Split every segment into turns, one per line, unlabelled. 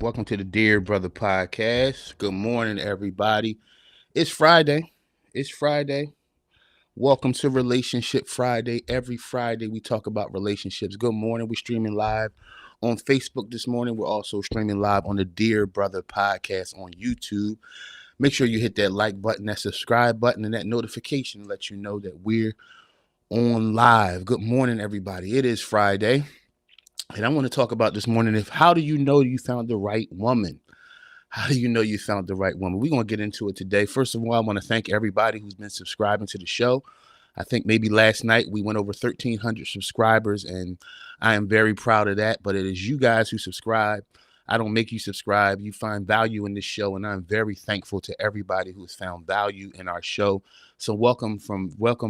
Welcome to the Dear Brother Podcast. Good morning, everybody. It's Friday. It's Friday. Welcome to Relationship Friday. Every Friday, we talk about relationships. Good morning. We're streaming live on Facebook this morning. We're also streaming live on the Dear Brother Podcast on YouTube. Make sure you hit that like button, that subscribe button, and that notification to let you know that we're on live. Good morning, everybody. It is Friday. And I want to talk about this morning how do you know you found the right woman? How do you know you found the right woman? We're going to get into it today. First of all, I want to thank everybody who's been subscribing to the show. I think maybe last night we went over 1,300 subscribers, and I am very proud of that. But it is you guys who subscribe. I don't make you subscribe. You find value in this show, and I'm very thankful to everybody who has found value in our show. So welcome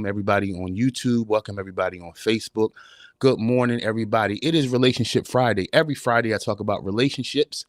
everybody on YouTube. Welcome everybody on Facebook. Good morning, everybody. It is Relationship Friday. Every Friday, I talk about relationships.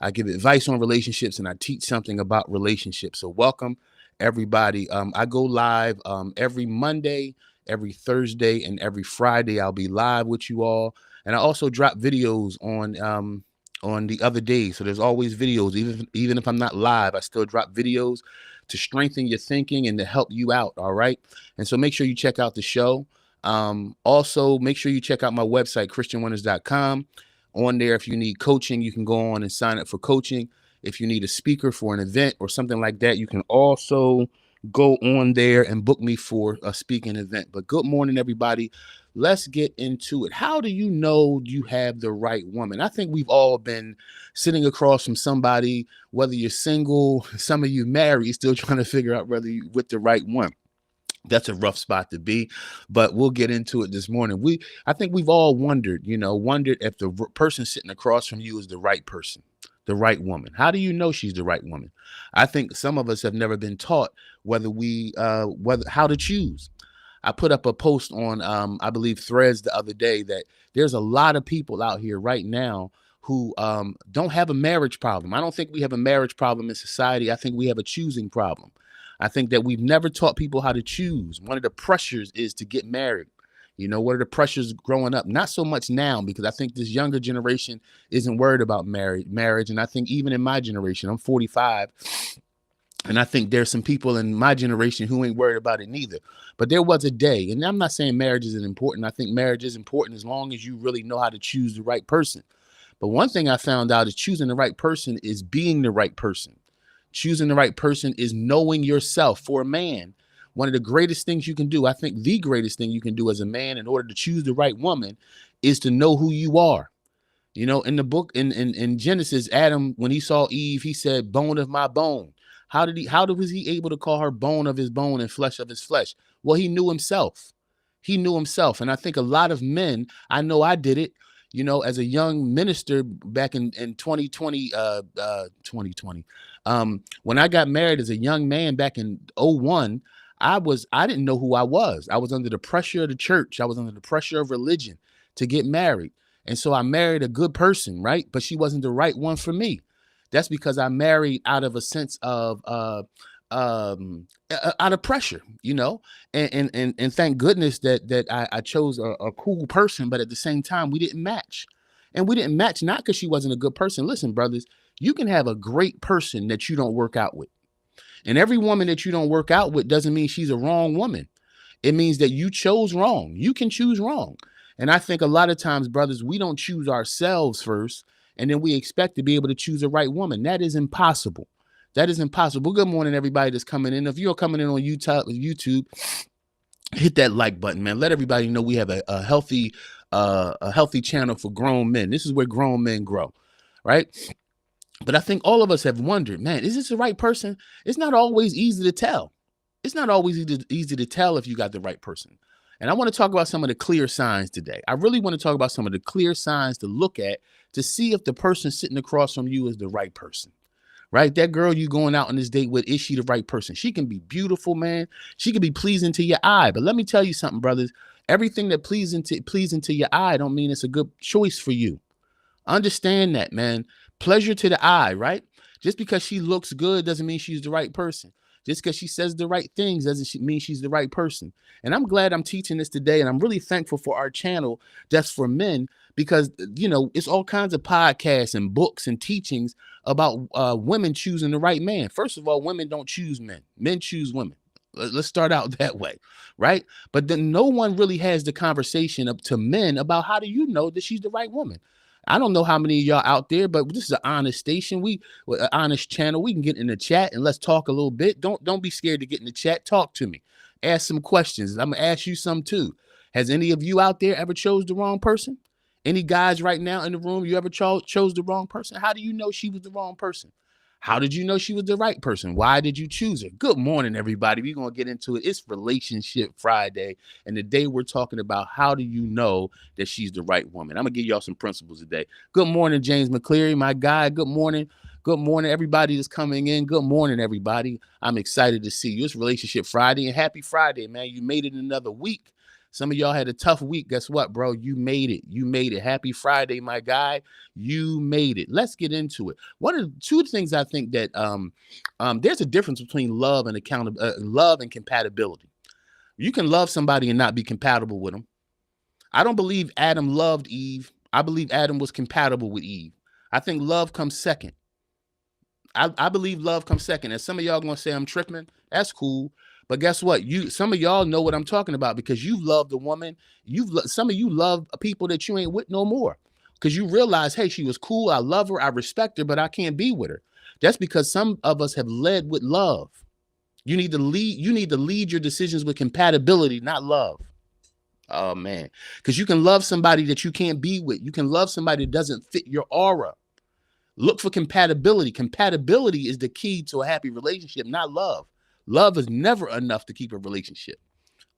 I give advice on relationships, and I teach something about relationships. So welcome, everybody. I go live every Monday, every Thursday, and every Friday. I'll be live with you all. And I also drop videos on the other days. So there's always videos. Even if I'm not live, I still drop videos to strengthen your thinking and to help you out. All right. And so make sure you check out the show. Also, make sure you check out my website, christianwonders.com. On there, if you need coaching, you can go on and sign up for coaching. If you need a speaker for an event or something like that, you can also go on there and book me for a speaking event. But good morning, everybody. Let's get into it. How do you know you have the right woman? I think we've all been sitting across from somebody, whether you're single, some of you married, still trying to figure out whether you're with the right one. That's a rough spot to be, but we'll get into it this morning. I think we've all wondered if the person sitting across from you is the right person, the right woman. How do you know she's the right woman? I think some of us have never been taught whether how to choose. I put up a post on, I believe, Threads the other day that there's a lot of people out here right now who don't have a marriage problem. I don't think we have a marriage problem in society. I think we have a choosing problem. I think that we've never taught people how to choose. One of the pressures is to get married. What are the pressures growing up? Not so much now, because I think this younger generation isn't worried about marriage. And I think even in my generation, I'm 45, and I think there's some people in my generation who ain't worried about it neither. But there was a day, and I'm not saying marriage isn't important. I think marriage is important as long as you really know how to choose the right person. But one thing I found out is choosing the right person is being the right person. Choosing the right person is knowing yourself. For a man, one of the greatest things you can do, I think the greatest thing you can do as a man in order to choose the right woman, is to know who you are. In the book, in Genesis, Adam, when he saw Eve, he said, bone of my bone. How was he able to call her bone of his bone and flesh of his flesh? Well, he knew himself. He knew himself. And I think a lot of men, I know I did it, as a young minister back in 2020, 2020, when I got married as a young man back in 01, I didn't know who I was. I was under the pressure of the church. I was under the pressure of religion to get married. And so I married a good person, right? But she wasn't the right one for me. That's because I married out of a sense of out of pressure, and thank goodness that I chose a cool person, but at the same time, we didn't match. And we didn't match not because she wasn't a good person. Listen, brothers, you can have a great person that you don't work out with. And every woman that you don't work out with doesn't mean she's a wrong woman. It means that you chose wrong. You can choose wrong. And I think a lot of times, brothers, we don't choose ourselves first, and then we expect to be able to choose the right woman. That is impossible. That is impossible. Good morning, everybody that's coming in. If you're coming in on YouTube, hit that like button, man. Let everybody know we have a healthy channel for grown men. This is where grown men grow, right? But I think all of us have wondered, man, is this the right person? It's not always easy to tell. It's not always easy to tell if you got the right person. And I want to talk about some of the clear signs today. I really want to talk about some of the clear signs to look at to see if the person sitting across from you is the right person. Right? That girl you going out on this date with, is she the right person? She can be beautiful, man. She can be pleasing to your eye. But let me tell you something, brothers. Everything that pleasing to your eye don't mean it's a good choice for you. Understand that, man. Pleasure to the eye, right? Just because she looks good doesn't mean she's the right person. Just because she says the right things doesn't mean she's the right person. And I'm glad I'm teaching this today. And I'm really thankful for our channel that's for men, because, it's all kinds of podcasts and books and teachings about women choosing the right man. First of all, women don't choose men. Men choose women. Let's start out that way, right? But then no one really has the conversation up to men about how do you know that she's the right woman. I don't know how many of y'all out there, but this is an honest station. An honest channel. We can get in the chat and let's talk a little bit. Don't be scared to get in the chat. Talk to me. Ask some questions. I'm gonna ask you some too. Has any of you out there ever chose the wrong person? Any guys right now in the room, you ever chose the wrong person? How do you know she was the wrong person? How did you know she was the right person? Why did you choose her? Good morning, everybody. We're going to get into it. It's Relationship Friday. And today we're talking about how do you know that she's the right woman? I'm going to give y'all some principles today. Good morning, James McCleary, my guy. Good morning. Good morning, everybody that's coming in. Good morning, everybody. I'm excited to see you. It's Relationship Friday, and happy Friday, man. You made it another week. Some of y'all had a tough week. Guess what, bro? You made it. You made it. Happy Friday, my guy. You made it. Let's get into it. One of the two things I think that there's a difference between love and love and compatibility. You can love somebody and not be compatible with them. I don't believe Adam loved Eve. I believe Adam was compatible with Eve. I think love comes second. I believe love comes second. And some of y'all gonna say I'm tripping. That's cool. But guess what? Some of y'all know what I'm talking about, because you've loved a woman. Some of you love people that you ain't with no more, because you realize, hey, she was cool. I love her. I respect her, but I can't be with her. That's because some of us have led with love. You need to lead. You need to lead your decisions with compatibility, not love. Oh man, because you can love somebody that you can't be with. You can love somebody that doesn't fit your aura. Look for compatibility. Compatibility is the key to a happy relationship, not love. Love is never enough to keep a relationship.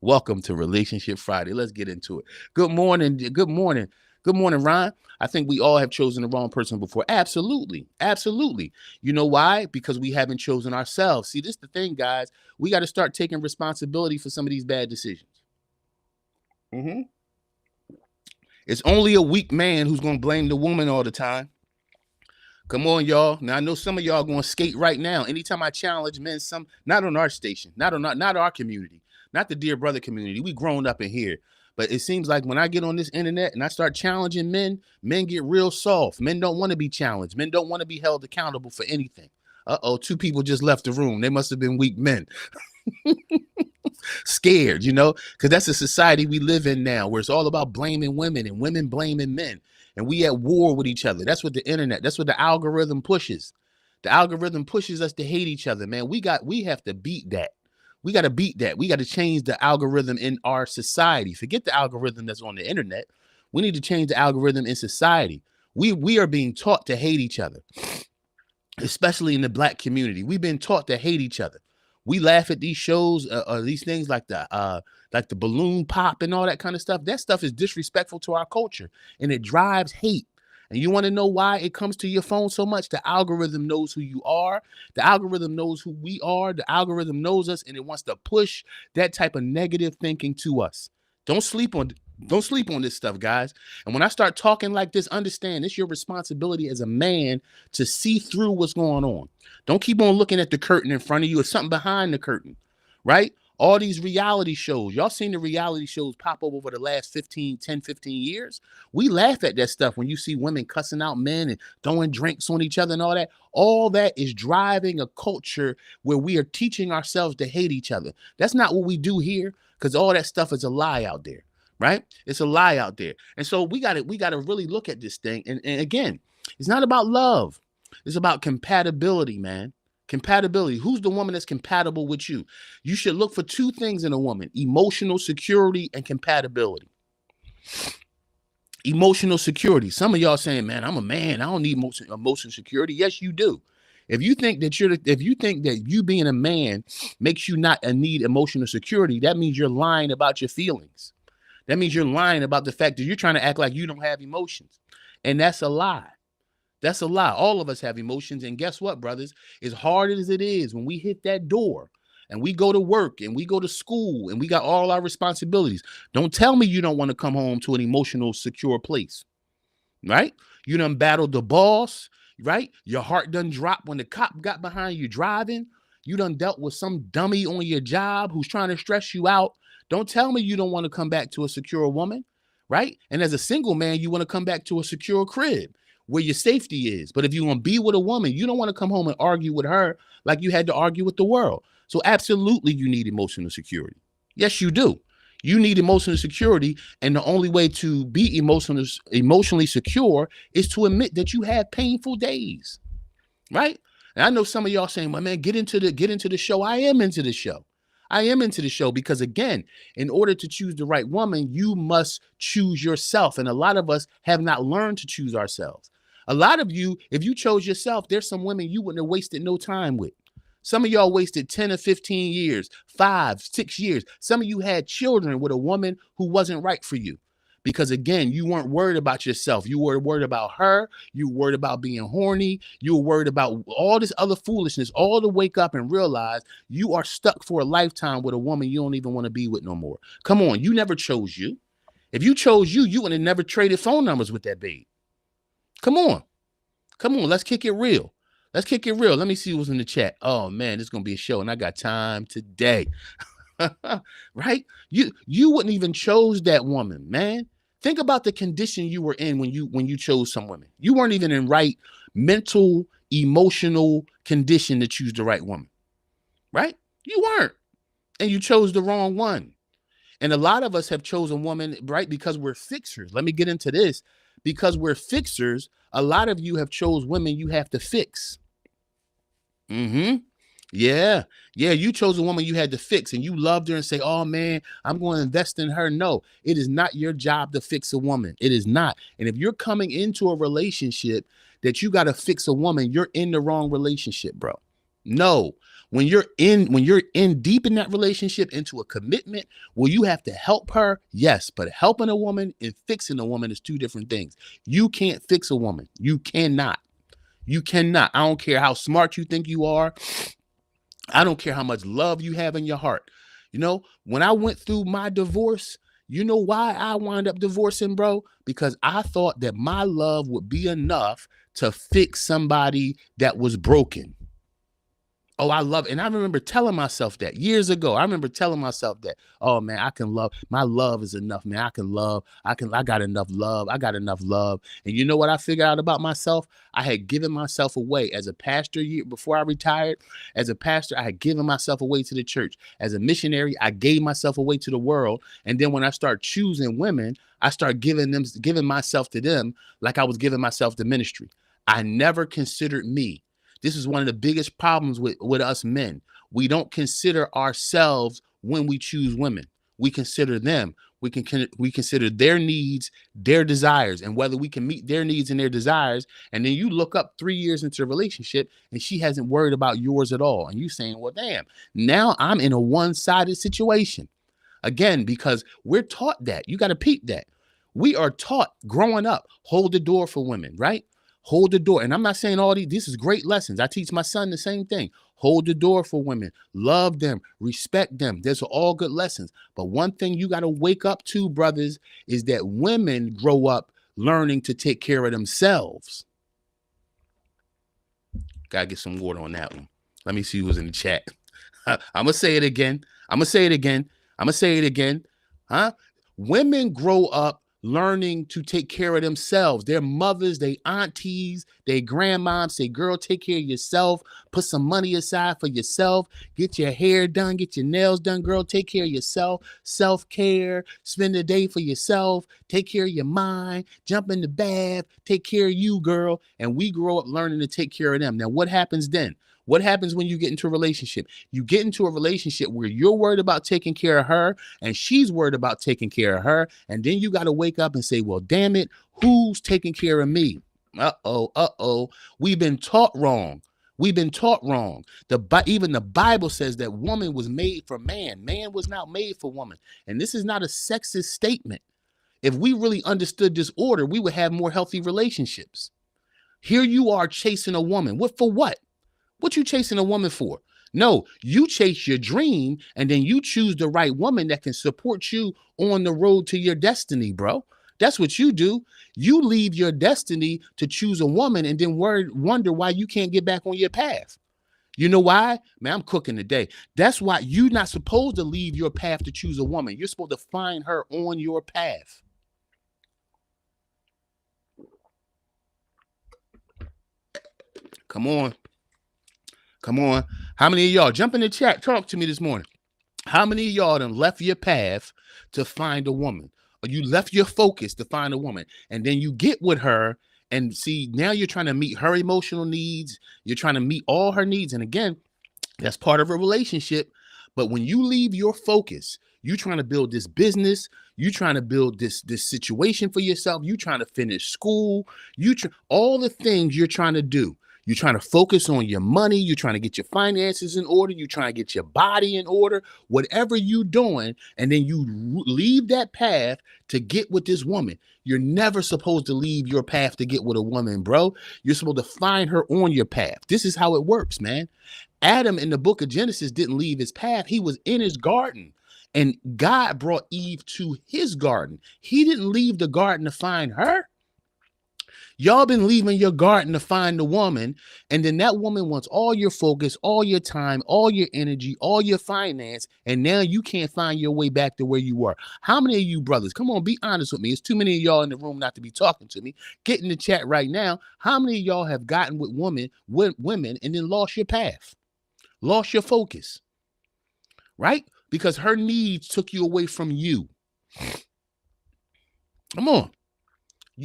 Welcome to Relationship Friday. Let's get into it. Good morning. Good morning. Good morning, Ryan. I think we all have chosen the wrong person before. Absolutely. Absolutely. You know why? Because we haven't chosen ourselves. See, this is the thing, guys. We got to start taking responsibility for some of these bad decisions. It's only a weak man who's going to blame the woman all the time. Come on, y'all. Now I know some of y'all going to skate right now. Anytime I challenge men, not on our station, not our community, not the Dear Brother community. We grown up in here. But it seems like when I get on this internet and I start challenging men, men get real soft. Men don't want to be challenged. Men don't want to be held accountable for anything. Uh-oh, two people just left the room. They must have been weak men. Scared, because that's the society we live in now, where it's all about blaming women and women blaming men. And we at war with each other. That's what the internet, that's what the algorithm pushes. The algorithm pushes us to hate each other, man. We have to beat that. We got to beat that. We got to change the algorithm in our society. Forget the algorithm that's on the internet. We need to change the algorithm in society. We are being taught to hate each other, especially in the Black community. We've been taught to hate each other. We laugh at these shows, these things like the balloon pop and all that kind of stuff. That stuff is disrespectful to our culture, and it drives hate. And you want to know why it comes to your phone so much? The algorithm knows who you are. The algorithm knows who we are. The algorithm knows us, and it wants to push that type of negative thinking to us. Don't sleep on this stuff, guys. And when I start talking like this, understand it's your responsibility as a man to see through what's going on. Don't keep on looking at the curtain in front of you. It's something behind the curtain, right? All these reality shows. Y'all seen the reality shows pop up over the last 10, 15 years? We laugh at that stuff when you see women cussing out men and throwing drinks on each other and all that. All that is driving a culture where we are teaching ourselves to hate each other. That's not what we do here, because all that stuff is a lie out there, right? It's a lie out there. And so we got to really look at this thing. And again, it's not about love. It's about compatibility, man. Compatibility. Who's the woman that's compatible with you? You should look for two things in a woman: emotional security and compatibility. Emotional security. Some of y'all saying, man, I'm a man, I don't need emotional security. Yes, you do. If you think that you being a man makes you not need emotional security, that means you're lying about your feelings. That means you're lying about the fact that you're trying to act like you don't have emotions. And that's a lie. That's a lie. All of us have emotions. And guess what, brothers? As hard as it is, when we hit that door and we go to work and we go to school and we got all our responsibilities, don't tell me you don't want to come home to an emotional, secure place, right? You done battled the boss, right? Your heart done dropped when the cop got behind you driving. You done dealt with some dummy on your job who's trying to stress you out. Don't tell me you don't want to come back to a secure woman, right? And as a single man, you want to come back to a secure crib where your safety is. But if you want to be with a woman, you don't want to come home and argue with her like you had to argue with the world. So absolutely you need emotional security. Yes, you do. You need emotional security, and the only way to be emotionally secure is to admit that you have painful days, right? And I know some of y'all saying, "My man, get into the show." I am into the show. I am into the show because, again, in order to choose the right woman, you must choose yourself, and a lot of us have not learned to choose ourselves. A lot of you, if you chose yourself, there's some women you wouldn't have wasted no time with. Some of y'all wasted 10 or 15 years, 5, 6 years. Some of you had children with a woman who wasn't right for you. Because again, you weren't worried about yourself. You were worried about her. You were worried about being horny. You were worried about all this other foolishness, all to wake up and realize you are stuck for a lifetime with a woman you don't even want to be with no more. Come on, you never chose you. If you chose you, you would have never traded phone numbers with that babe. Come on. Come on, let's kick it real. Let's kick it real. Let me see what's in the chat. Oh man, it's gonna be a show, and I got time today. Right? You wouldn't even chose that woman, man. Think about the condition you were in when you chose some women. You weren't even in right mental, emotional condition to choose the right woman. Right? You weren't. And you chose the wrong one. And a lot of us have chosen women, right? Because we're fixers. Let me get into this. Because we're fixers, a lot of you have chose women you have to fix. Mm-hmm. Yeah. Yeah. You chose a woman you had to fix and you loved her and say, oh man, I'm going to invest in her. No, it is not your job to fix a woman. It is not. And if you're coming into a relationship that you got to fix a woman, you're in the wrong relationship, bro. No. When you're in deep in that relationship into a commitment where you have to help her, yes, but helping a woman and fixing a woman is two different things. You can't fix a woman. You cannot. You cannot. I don't care how smart you think you are. I don't care how much love you have in your heart. You know, when I went through my divorce, you know why I wound up divorcing, bro? Because I thought that my love would be enough to fix somebody that was broken. Oh, I love it. And I remember telling myself that years ago. I remember telling myself that, oh man, I can love. My love is enough, man. I got enough love. I got enough love. And you know what I figured out about myself? I had given myself away as a pastor before I retired. As a pastor, I had given myself away to the church. As a missionary, I gave myself away to the world. And then when I start choosing women, I start giving myself to them like I was giving myself to ministry. I never considered me. This is one of the biggest problems with us men. We don't consider ourselves when we choose women. We consider them. We consider their needs, their desires, and whether we can meet their needs and their desires. And then you look up 3 years into a relationship and she hasn't worried about yours at all. And you saying, well, damn, now I'm in a one-sided situation. Again, because we're taught that. You got to peep that. We are taught growing up, hold the door for women, right? Hold the door. And I'm not saying this is great lessons. I teach my son the same thing. Hold the door for women. Love them. Respect them. Those are all good lessons. But one thing you got to wake up to, brothers, is that women grow up learning to take care of themselves. Got to get some water on that one. Let me see who's in the chat. I'm going to say it again. Huh? Women grow up learning to take care of themselves. Their mothers, their aunties, their grandmoms say, girl, take care of yourself. Put some money aside for yourself. Get your hair done. Get your nails done. Girl, take care of yourself. Self-care. Spend the day for yourself. Take care of your mind. Jump in the bath. Take care of you, girl. And we grow up learning to take care of them. Now, what happens then? What happens when you get into a relationship? You get into a relationship where you're worried about taking care of her and she's worried about taking care of her. And then you got to wake up and say, well, damn it, who's taking care of me? Uh-oh. We've been taught wrong. Even the Bible says that woman was made for man. Man was not made for woman. And this is not a sexist statement. If we really understood this order, we would have more healthy relationships. Here you are chasing a woman. For what? What you chasing a woman for? No, you chase your dream and then you choose the right woman that can support you on the road to your destiny, bro. That's what you do. You leave your destiny to choose a woman and then wonder why you can't get back on your path. You know why? Man, I'm cooking today. That's why you're not supposed to leave your path to choose a woman. You're supposed to find her on your path. Come on. Come on. How many of y'all jump in the chat? Talk to me this morning. How many of y'all done left your path to find a woman? Or you left your focus to find a woman, and then you get with her and see, now you're trying to meet her emotional needs. You're trying to meet all her needs. And again, that's part of a relationship. But when you leave your focus, you trying to build this business, you trying to build this situation for yourself, you trying to finish school, all the things you're trying to do. You're trying to focus on your money, you're trying to get your finances in order, you're trying to get your body in order, whatever you're doing, and then you leave that path to get with this woman. You're never supposed to leave your path to get with a woman, bro. You're supposed to find her on your path. This is how it works, man. Adam in the book of Genesis didn't leave his path. He was in his garden, and God brought Eve to his garden. He didn't leave the garden to find her. Y'all been leaving your garden to find the woman, and then that woman wants all your focus, all your time, all your energy, all your finance, and now you can't find your way back to where you were. How many of you brothers, come on, be honest with me. It's too many of y'all in the room not to be talking to me. Get in the chat right now. How many of y'all have gotten with women and then lost your path? Lost your focus, right? Because her needs took you away from you. Come on.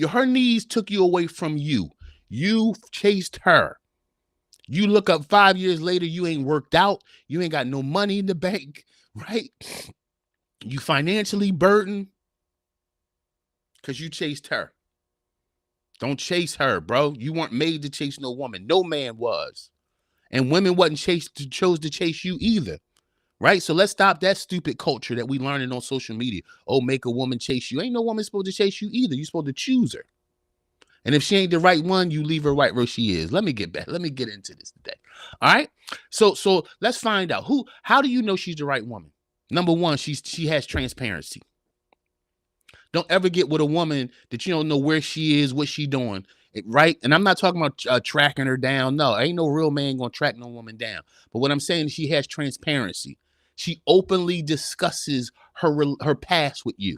Her needs took you away from you. You chased her. You look up 5 years later, you ain't worked out. You ain't got no money in the bank, right? You financially burdened because you chased her. Don't chase her, bro. You weren't made to chase no woman. No man was. And women chose to chase you either. Right? So let's stop that stupid culture that we learning on social media. Oh, make a woman chase you. Ain't no woman supposed to chase you either. You're supposed to choose her. And if she ain't the right one, you leave her right where she is. Let me get back. Let me get into this today. All right. So let's find out how do you know she's the right woman? Number one, she has transparency. Don't ever get with a woman that you don't know where she is, what she doing. Right? And I'm not talking about tracking her down. No, ain't no real man gonna track no woman down. But what I'm saying is she has transparency. She openly discusses her past with you.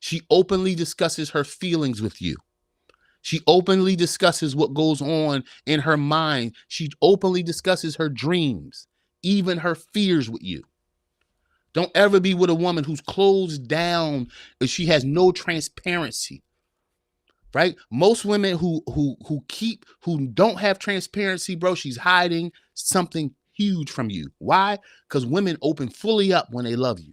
She openly discusses her feelings with you. She openly discusses what goes on in her mind. She openly discusses her dreams, even her fears with you. Don't ever be with a woman who's closed down, or she has no transparency. Right? Most women who don't have transparency, bro, she's hiding something huge from you. Why? Because women open fully up when they love you.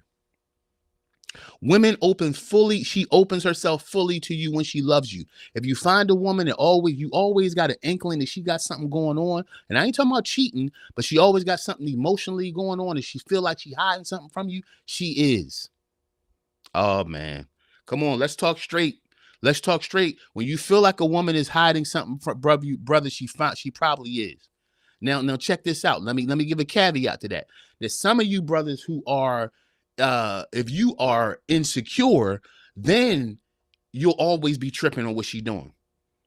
Women open fully. She opens herself fully to you when she loves you. If you find a woman that you always got an inkling that she got something going on, and I ain't talking about cheating, but she always got something emotionally going on, and she feel like she hiding something from you, she is. Oh man, come on, let's talk straight. Let's talk straight. When you feel like a woman is hiding something from brother, she probably is. Now check this out. Let me give a caveat to that. There's some of you brothers who are, if you are insecure, then you'll always be tripping on what she's doing,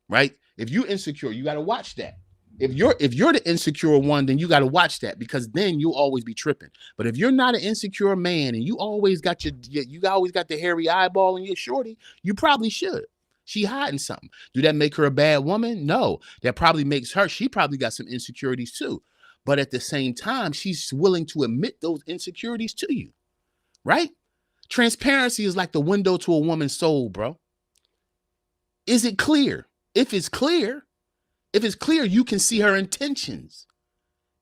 right? If you're insecure, you got to watch that. If you're the insecure one, then you got to watch that, because then you'll always be tripping. But if you're not an insecure man and you always got the hairy eyeball in your shorty, you probably should. She hiding something. Do that make her a bad woman? No. That probably makes her, she probably got some insecurities too. But at the same time, she's willing to admit those insecurities to you, right? Transparency is like the window to a woman's soul, bro. Is it clear? If it's clear, you can see her intentions.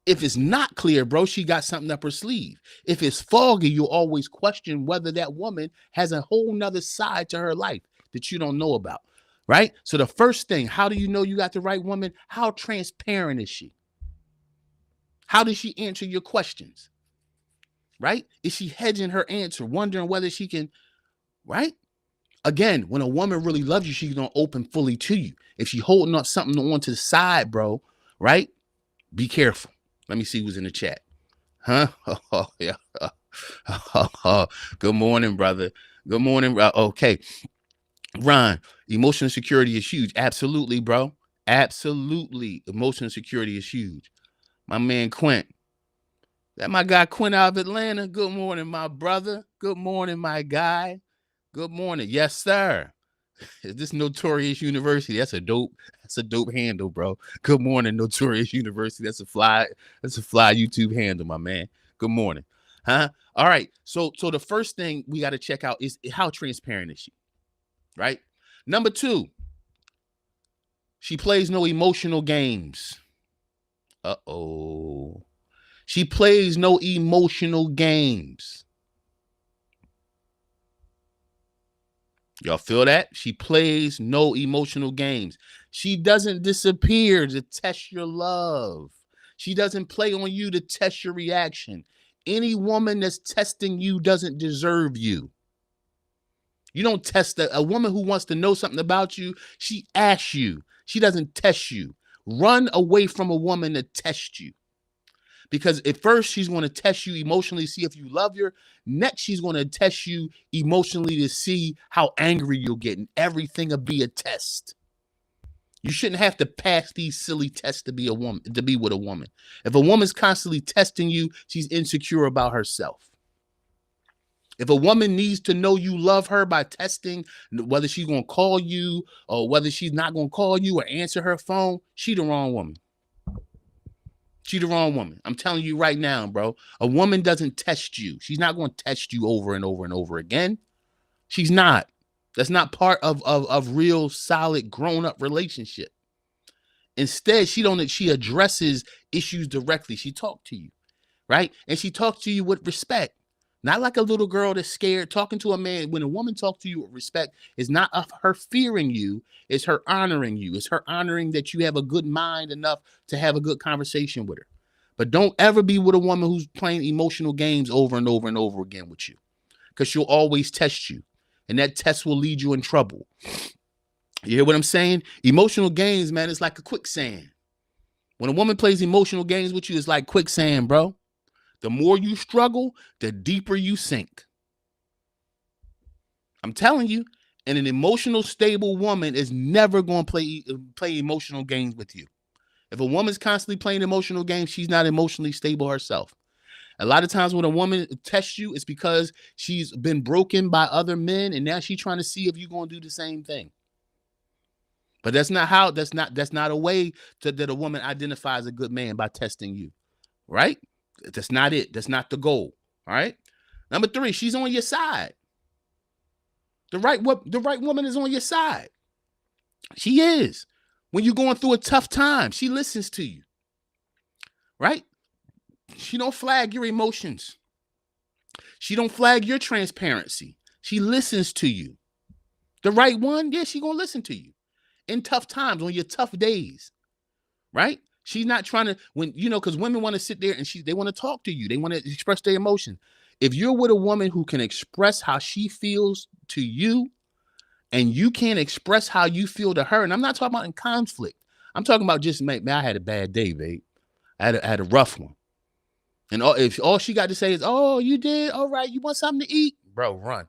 If it's not clear, bro, she got something up her sleeve. If it's foggy, you'll always question whether that woman has a whole nother side to her life that you don't know about, right? So the first thing, how do you know you got the right woman? How transparent is she? How does she answer your questions, right? Is she hedging her answer, wondering whether she can, right? Again, when a woman really loves you, she's going to open fully to you. If she's holding up something on to the side, bro, right? Be careful. Let me see who's in the chat. Huh? Oh, yeah. Good morning, brother. Good morning. Okay. Ron, emotional security is huge. Absolutely, bro. Absolutely. Emotional security is huge. My man Quint. That my guy Quint out of Atlanta. Good morning, my brother. Good morning, my guy. Good morning. Yes, sir. Is this Notorious University? That's a dope handle, bro. Good morning, Notorious University. That's a fly YouTube handle, my man. Good morning. Huh? All right. So the first thing we got to check out is how transparent is she? Right? Number 2, she plays no emotional games. Uh-oh. She plays no emotional games. Y'all feel that? She plays no emotional games. She doesn't disappear to test your love. She doesn't play on you to test your reaction. Any woman that's testing you doesn't deserve you. You don't test a woman who wants to know something about you. She asks you. She doesn't test you. Run away from a woman that tests you. Because at first she's going to test you emotionally, see if you love her. Next, she's going to test you emotionally to see how angry you'll get. And everything will be a test. You shouldn't have to pass these silly tests to be with a woman. If a woman's constantly testing you, she's insecure about herself. If a woman needs to know you love her by testing whether she's going to call you or whether she's not going to call you or answer her phone, she's the wrong woman. She's the wrong woman. I'm telling you right now, bro. A woman doesn't test you. She's not going to test you over and over and over again. She's not. That's not part of real solid grown-up relationship. Instead, she addresses issues directly. She talks to you, right? And she talks to you with respect. Not like a little girl that's scared. Talking to a man, when a woman talks to you with respect, is not of her fearing you, it's her honoring you. It's her honoring that you have a good mind enough to have a good conversation with her. But don't ever be with a woman who's playing emotional games over and over and over again with you, because she'll always test you. And that test will lead you in trouble. You hear what I'm saying? Emotional games, man, it's like a quicksand. When a woman plays emotional games with you, it's like quicksand, bro. The more you struggle, the deeper you sink. I'm telling you, and an emotional stable woman is never going to play emotional games with you. If a woman's constantly playing emotional games, she's not emotionally stable herself. A lot of times when a woman tests you, it's because she's been broken by other men, and now she's trying to see if you're going to do the same thing. But that's not a way that a woman identifies a good man, by testing you, right? That's not it. That's not the goal. All right. Number 3, she's on your side. The right woman is on your side. She is. When you're going through a tough time, she listens to you. Right? She don't flag your emotions. She don't flag your transparency. She listens to you. The right one, yeah, she gonna listen to you in tough times, on your tough days. Right? She's not trying to, because women want to sit there and they want to talk to you. They want to express their emotion. If you're with a woman who can express how she feels to you, and you can't express how you feel to her, and I'm not talking about in conflict. I'm talking about just, man, I had a bad day, babe. I had a rough one. And if all she got to say is, oh, you did? All right, you want something to eat? Bro, run.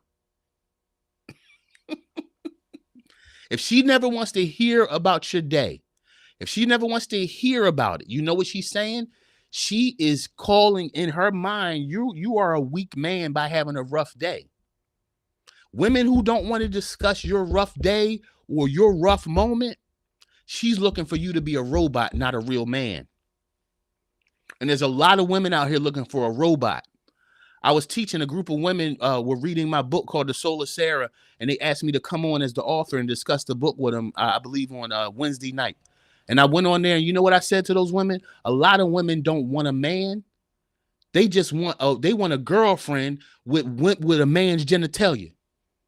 If she never wants to hear about your day, if she never wants to hear about it, you know what she's saying? She is calling in her mind, you are a weak man by having a rough day. Women who don't want to discuss your rough day or your rough moment, she's looking for you to be a robot, not a real man. And there's a lot of women out here looking for a robot. I was teaching a group of women, were reading my book called The Soul of Sarah, and they asked me to come on as the author and discuss the book with them, I believe on Wednesday night. And I went on there, and you know what I said to those women? A lot of women don't want a man. They just want a girlfriend with a man's genitalia.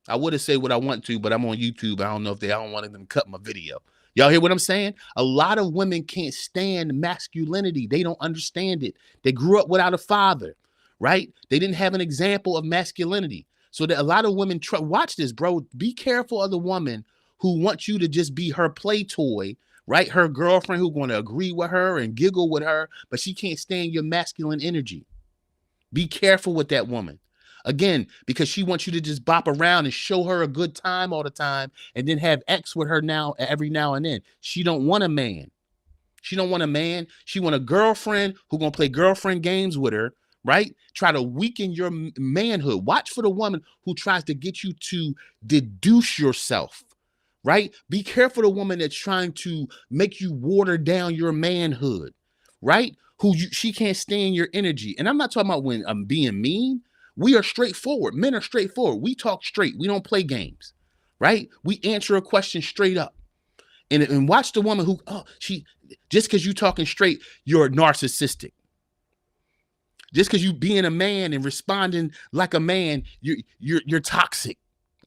I would have said what I want to, but I'm on YouTube. I don't know if I don't want them to cut my video. Y'all hear what I'm saying? A lot of women can't stand masculinity. They don't understand it. They grew up without a father, right? They didn't have an example of masculinity. So that a lot of women watch this, bro. Be careful of the woman who wants you to just be her play toy, right? Her girlfriend who's going to agree with her and giggle with her, but she can't stand your masculine energy. Be careful with that woman. Again, because she wants you to just bop around and show her a good time all the time and then have X with her every now and then. She don't want a man. She don't want a man. She want a girlfriend who gonna play girlfriend games with her, right? Try to weaken your manhood. Watch for the woman who tries to get you to deduce yourself, right? Be careful the woman that's trying to make you water down your manhood, right? She can't stand your energy. And I'm not talking about when I'm being mean. We are straightforward. Men are straightforward. We talk straight. We don't play games, right? We answer a question straight up. And watch the woman who, she, just because you talking straight, you're narcissistic. Just because you being a man and responding like a man, you're toxic.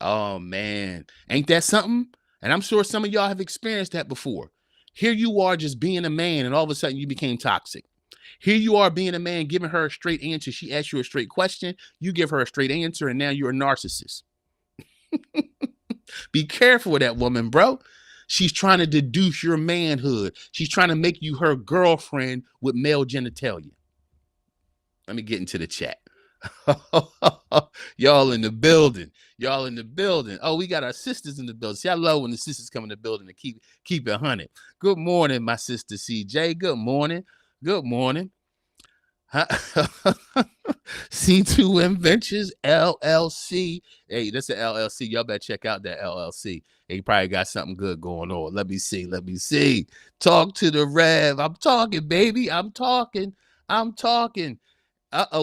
Oh man, ain't that something? And I'm sure some of y'all have experienced that before. Here you are just being a man, and all of a sudden you became toxic. Here you are being a man, giving her a straight answer. She asks you a straight question, you give her a straight answer, and now you're a narcissist. Be careful with that woman, bro. She's trying to deduce your manhood. She's trying to make you her girlfriend with male genitalia. Let me get into the chat. Y'all in the building. Y'all in the building. Oh, we got our sisters in the building. See, I love when the sisters come in the building to keep it 100. Good morning, my sister CJ. Good morning. Good morning. C2M Ventures LLC. Hey, that's an LLC. Y'all better check out that LLC. They probably got something good going on. Let me see. Talk to the Rev. I'm talking, baby. I'm talking.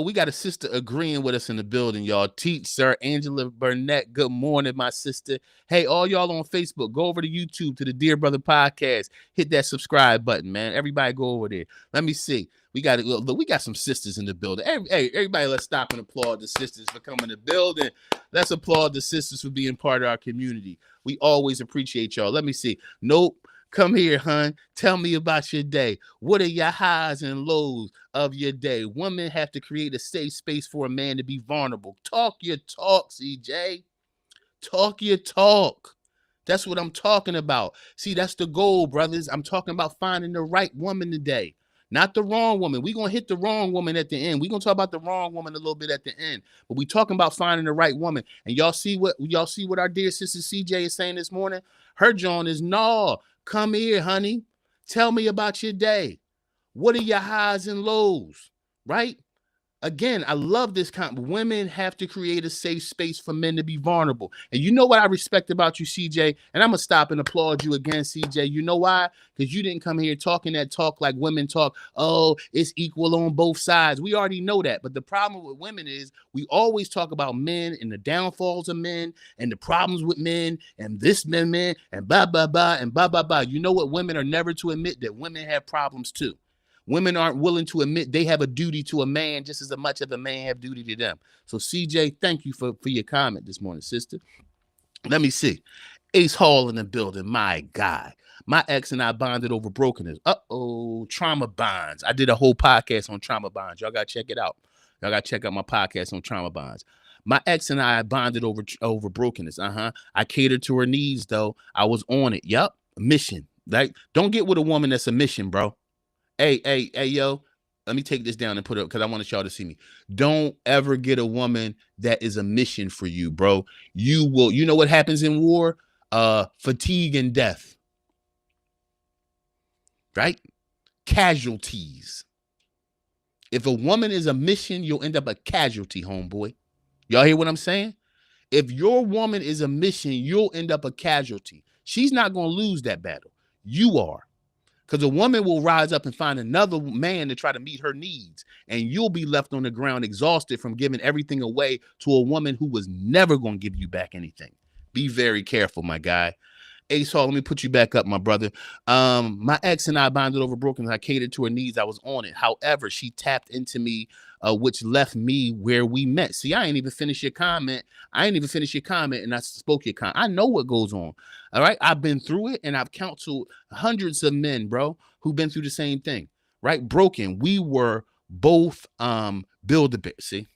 We got a sister agreeing with us in the building, y'all. Teach, sir, Angela Burnett. Good morning, my sister. Hey, all y'all on Facebook, go over to YouTube to the Dear Brother Podcast. Hit that subscribe button, man. Everybody go over there. Let me see. We got some sisters in the building. Hey, everybody, let's stop and applaud the sisters for coming to the building. Let's applaud the sisters for being part of our community. We always appreciate y'all. Let me see. Nope. Come here, hun. Tell me about your day. What are your highs and lows of your day? Women have to create a safe space for a man to be vulnerable. Talk your talk, CJ. Talk your talk. That's what I'm talking about. See, that's the goal, brothers. I'm talking about finding the right woman today. Not the wrong woman. We're going to hit the wrong woman at the end. We're going to talk about the wrong woman a little bit at the end. But we talking about finding the right woman. And y'all see what our dear sister CJ is saying this morning? Her John is, no, come here, honey. Tell me about your day. What are your highs and lows? Right? Again, I love this women have to create a safe space for men to be vulnerable. And you know what I respect about you, CJ? And I'm going to stop and applaud you again, CJ. You know why? Because you didn't come here talking that talk like women talk. Oh, it's equal on both sides. We already know that. But the problem with women is we always talk about men and the downfalls of men and the problems with men and this men and blah, blah, blah, and blah, blah, blah. You know what? Women are never to admit that women have problems too. Women aren't willing to admit they have a duty to a man just as much as a man have duty to them. So, CJ, thank you for your comment this morning, sister. Let me see. Ace Hall in the building. My God. My ex and I bonded over brokenness. Trauma bonds. I did a whole podcast on trauma bonds. Y'all got to check it out. Y'all got to check out my podcast on trauma bonds. My ex and I bonded over brokenness. I catered to her needs, though. I was on it. Yup. Mission. Like, don't get with a woman that's a mission, bro. Hey, yo, let me take this down and put it up because I want y'all to see me. Don't ever get a woman that is a mission for you, bro. You know what happens in war? Fatigue and death. Right? Casualties. If a woman is a mission, you'll end up a casualty, homeboy. Y'all hear what I'm saying? If your woman is a mission, you'll end up a casualty. She's not going to lose that battle. You are. Because a woman will rise up and find another man to try to meet her needs. And you'll be left on the ground exhausted from giving everything away to a woman who was never going to give you back anything. Be very careful, my guy. Ace Hall, let me put you back up, my brother. My ex and I bonded over brokenness. I catered to her needs. I was on it. However, she tapped into me, which left me where we met. See, I ain't even finished your comment. And I spoke your comment. I know what goes on. All right. I've been through it, and I've counseled hundreds of men, bro, who've been through the same thing. Right. Broken. We were both build a bit. See.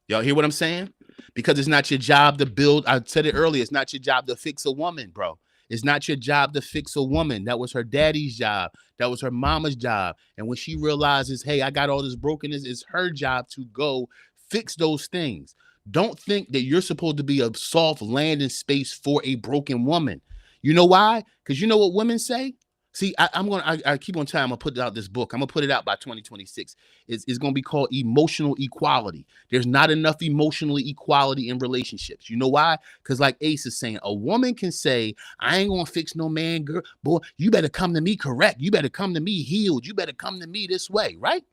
Y'all hear what I'm saying? Because it's not your job to build. I said it earlier. It's not your job to fix a woman, bro. It's not your job to fix a woman. That was her daddy's job. That was her mama's job. And when she realizes, hey, I got all this brokenness, it's her job to go fix those things. Don't think that you're supposed to be a soft landing space for a broken woman. You know why? Because you know what women say? See, I keep on time. I'm gonna put out this book. I'm gonna put it out by 2026. It's gonna be called Emotional Equality. There's not enough emotional equality in relationships. You know why? Because like Ace is saying, a woman can say, I ain't gonna fix no man, girl. Boy, you better come to me correct. You better come to me healed. You better come to me this way, right?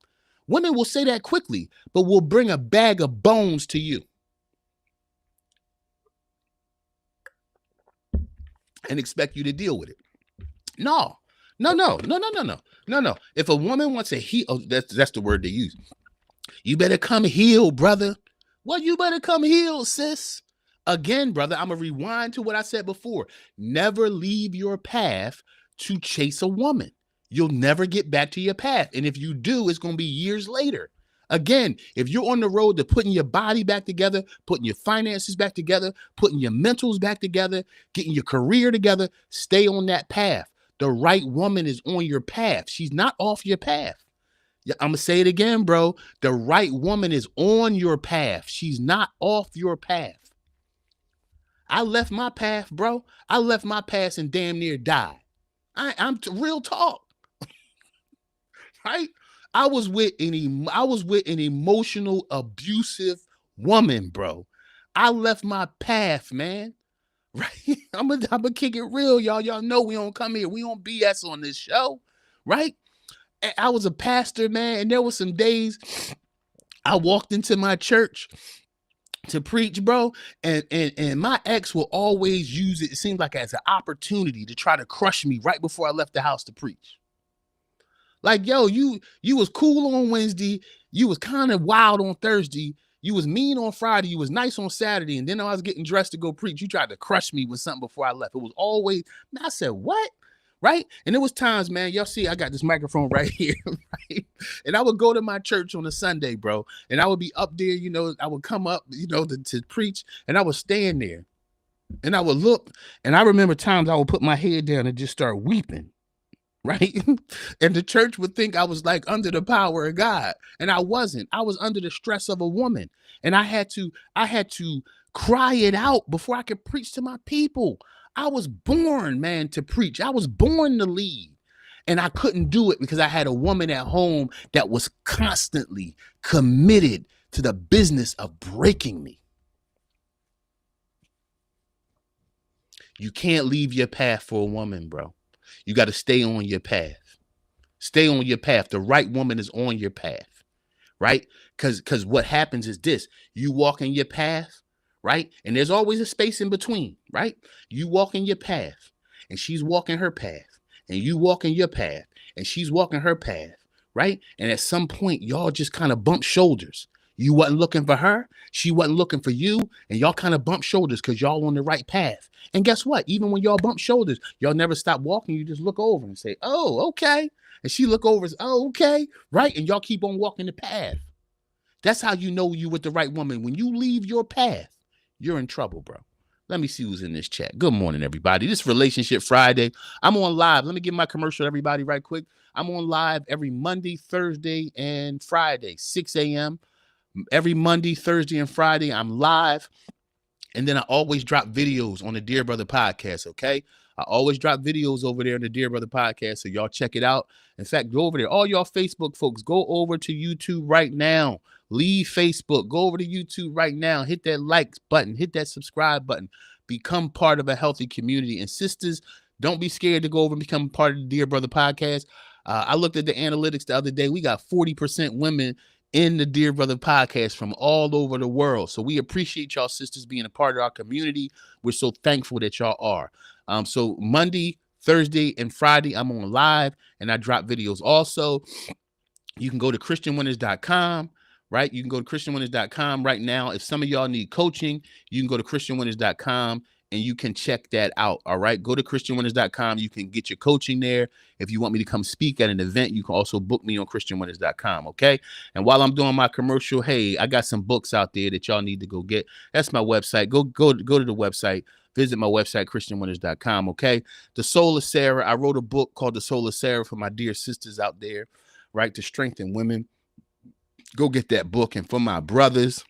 Women will say that quickly, but will bring a bag of bones to you and expect you to deal with it. No, no, no, no, no, no, no, no, no. If a woman wants to heal, oh, that's the word they use. You better come heal, brother. Well, you better come heal, sis. Again, brother, I'm gonna rewind to what I said before. Never leave your path to chase a woman. You'll never get back to your path. And if you do, it's gonna be years later. Again, if you're on the road to putting your body back together, putting your finances back together, putting your mentals back together, getting your career together, stay on that path. The right woman is on your path. She's not off your path. I'm going to say it again, bro. The right woman is on your path. She's not off your path. I left my path, bro. I left my path and damn near died. I'm real talk, right? I was with an emotional abusive woman, bro. I left my path, man. Right? I'm gonna kick it real, y'all. Y'all know we don't come here. We don't BS on this show, right? I was a pastor, man, and there were some days I walked into my church to preach, bro, and my ex will always use it. It seemed like as an opportunity to try to crush me right before I left the house to preach. Like, yo, you was cool on Wednesday, you was kind of wild on Thursday, you was mean on Friday, you was nice on Saturday, and then I was getting dressed to go preach. You tried to crush me with something before I left. It was always, man, I said, what? Right? And there was times, man, y'all see, I got this microphone right here, right? And I would go to my church on a Sunday, bro, and I would be up there, you know, I would come up, you know, to preach, and I would stand there, and I would look, and I remember times I would put my head down and just start weeping. Right. And the church would think I was like under the power of God. And I wasn't. I was under the stress of a woman. And I had to cry it out before I could preach to my people. I was born, man, to preach. I was born to lead. And I couldn't do it because I had a woman at home that was constantly committed to the business of breaking me. You can't leave your path for a woman, bro. You got to stay on your path. Stay on your path. The right woman is on your path, right? Because what happens is this. You walk in your path, right? And there's always a space in between, right? You walk in your path, and she's walking her path. And you walk in your path, and she's walking her path, right? And at some point, y'all just kind of bump shoulders. You wasn't looking for her. She wasn't looking for you. And y'all kind of bump shoulders because y'all on the right path. And guess what? Even when y'all bump shoulders, y'all never stop walking. You just look over and say, oh, okay. And she look over and say, oh, okay. Right? And y'all keep on walking the path. That's how you know you with the right woman. When you leave your path, you're in trouble, bro. Let me see who's in this chat. Good morning, everybody. This Relationship Friday. I'm on live. Let me give my commercial to everybody right quick. I'm on live every Monday, Thursday, and Friday, 6 a.m. Every Monday, Thursday, and Friday, I'm live. And then I always drop videos on the Dear Brother podcast, okay? I always drop videos over there on the Dear Brother podcast, so y'all check it out. In fact, go over there. All y'all Facebook folks, go over to YouTube right now. Leave Facebook. Go over to YouTube right now. Hit that like button. Hit that subscribe button. Become part of a healthy community. And sisters, don't be scared to go over and become part of the Dear Brother podcast. I looked at the analytics the other day. We got 40% women in the Dear Brother podcast from all over the world. So we appreciate y'all sisters being a part of our community. We're so thankful that y'all are. So Monday, Thursday, and Friday, I'm on live and I drop videos. Also, you can go to christianwinners.com, right? You can go to christianwinners.com right now. If some of y'all need coaching, you can go to christianwinners.com and you can check that out. All right. Go to christianwinners.com. You can get your coaching there. If you want me to come speak at an event, you can also book me on christianwinners.com. Okay. And while I'm doing my commercial, hey, I got some books out there that y'all need to go get. That's my website. Go to the website. Visit my website, christianwinners.com. Okay. The Soul of Sarah. I wrote a book called The Soul of Sarah for my dear sisters out there, right? To strengthen women. Go get that book. And for my brothers,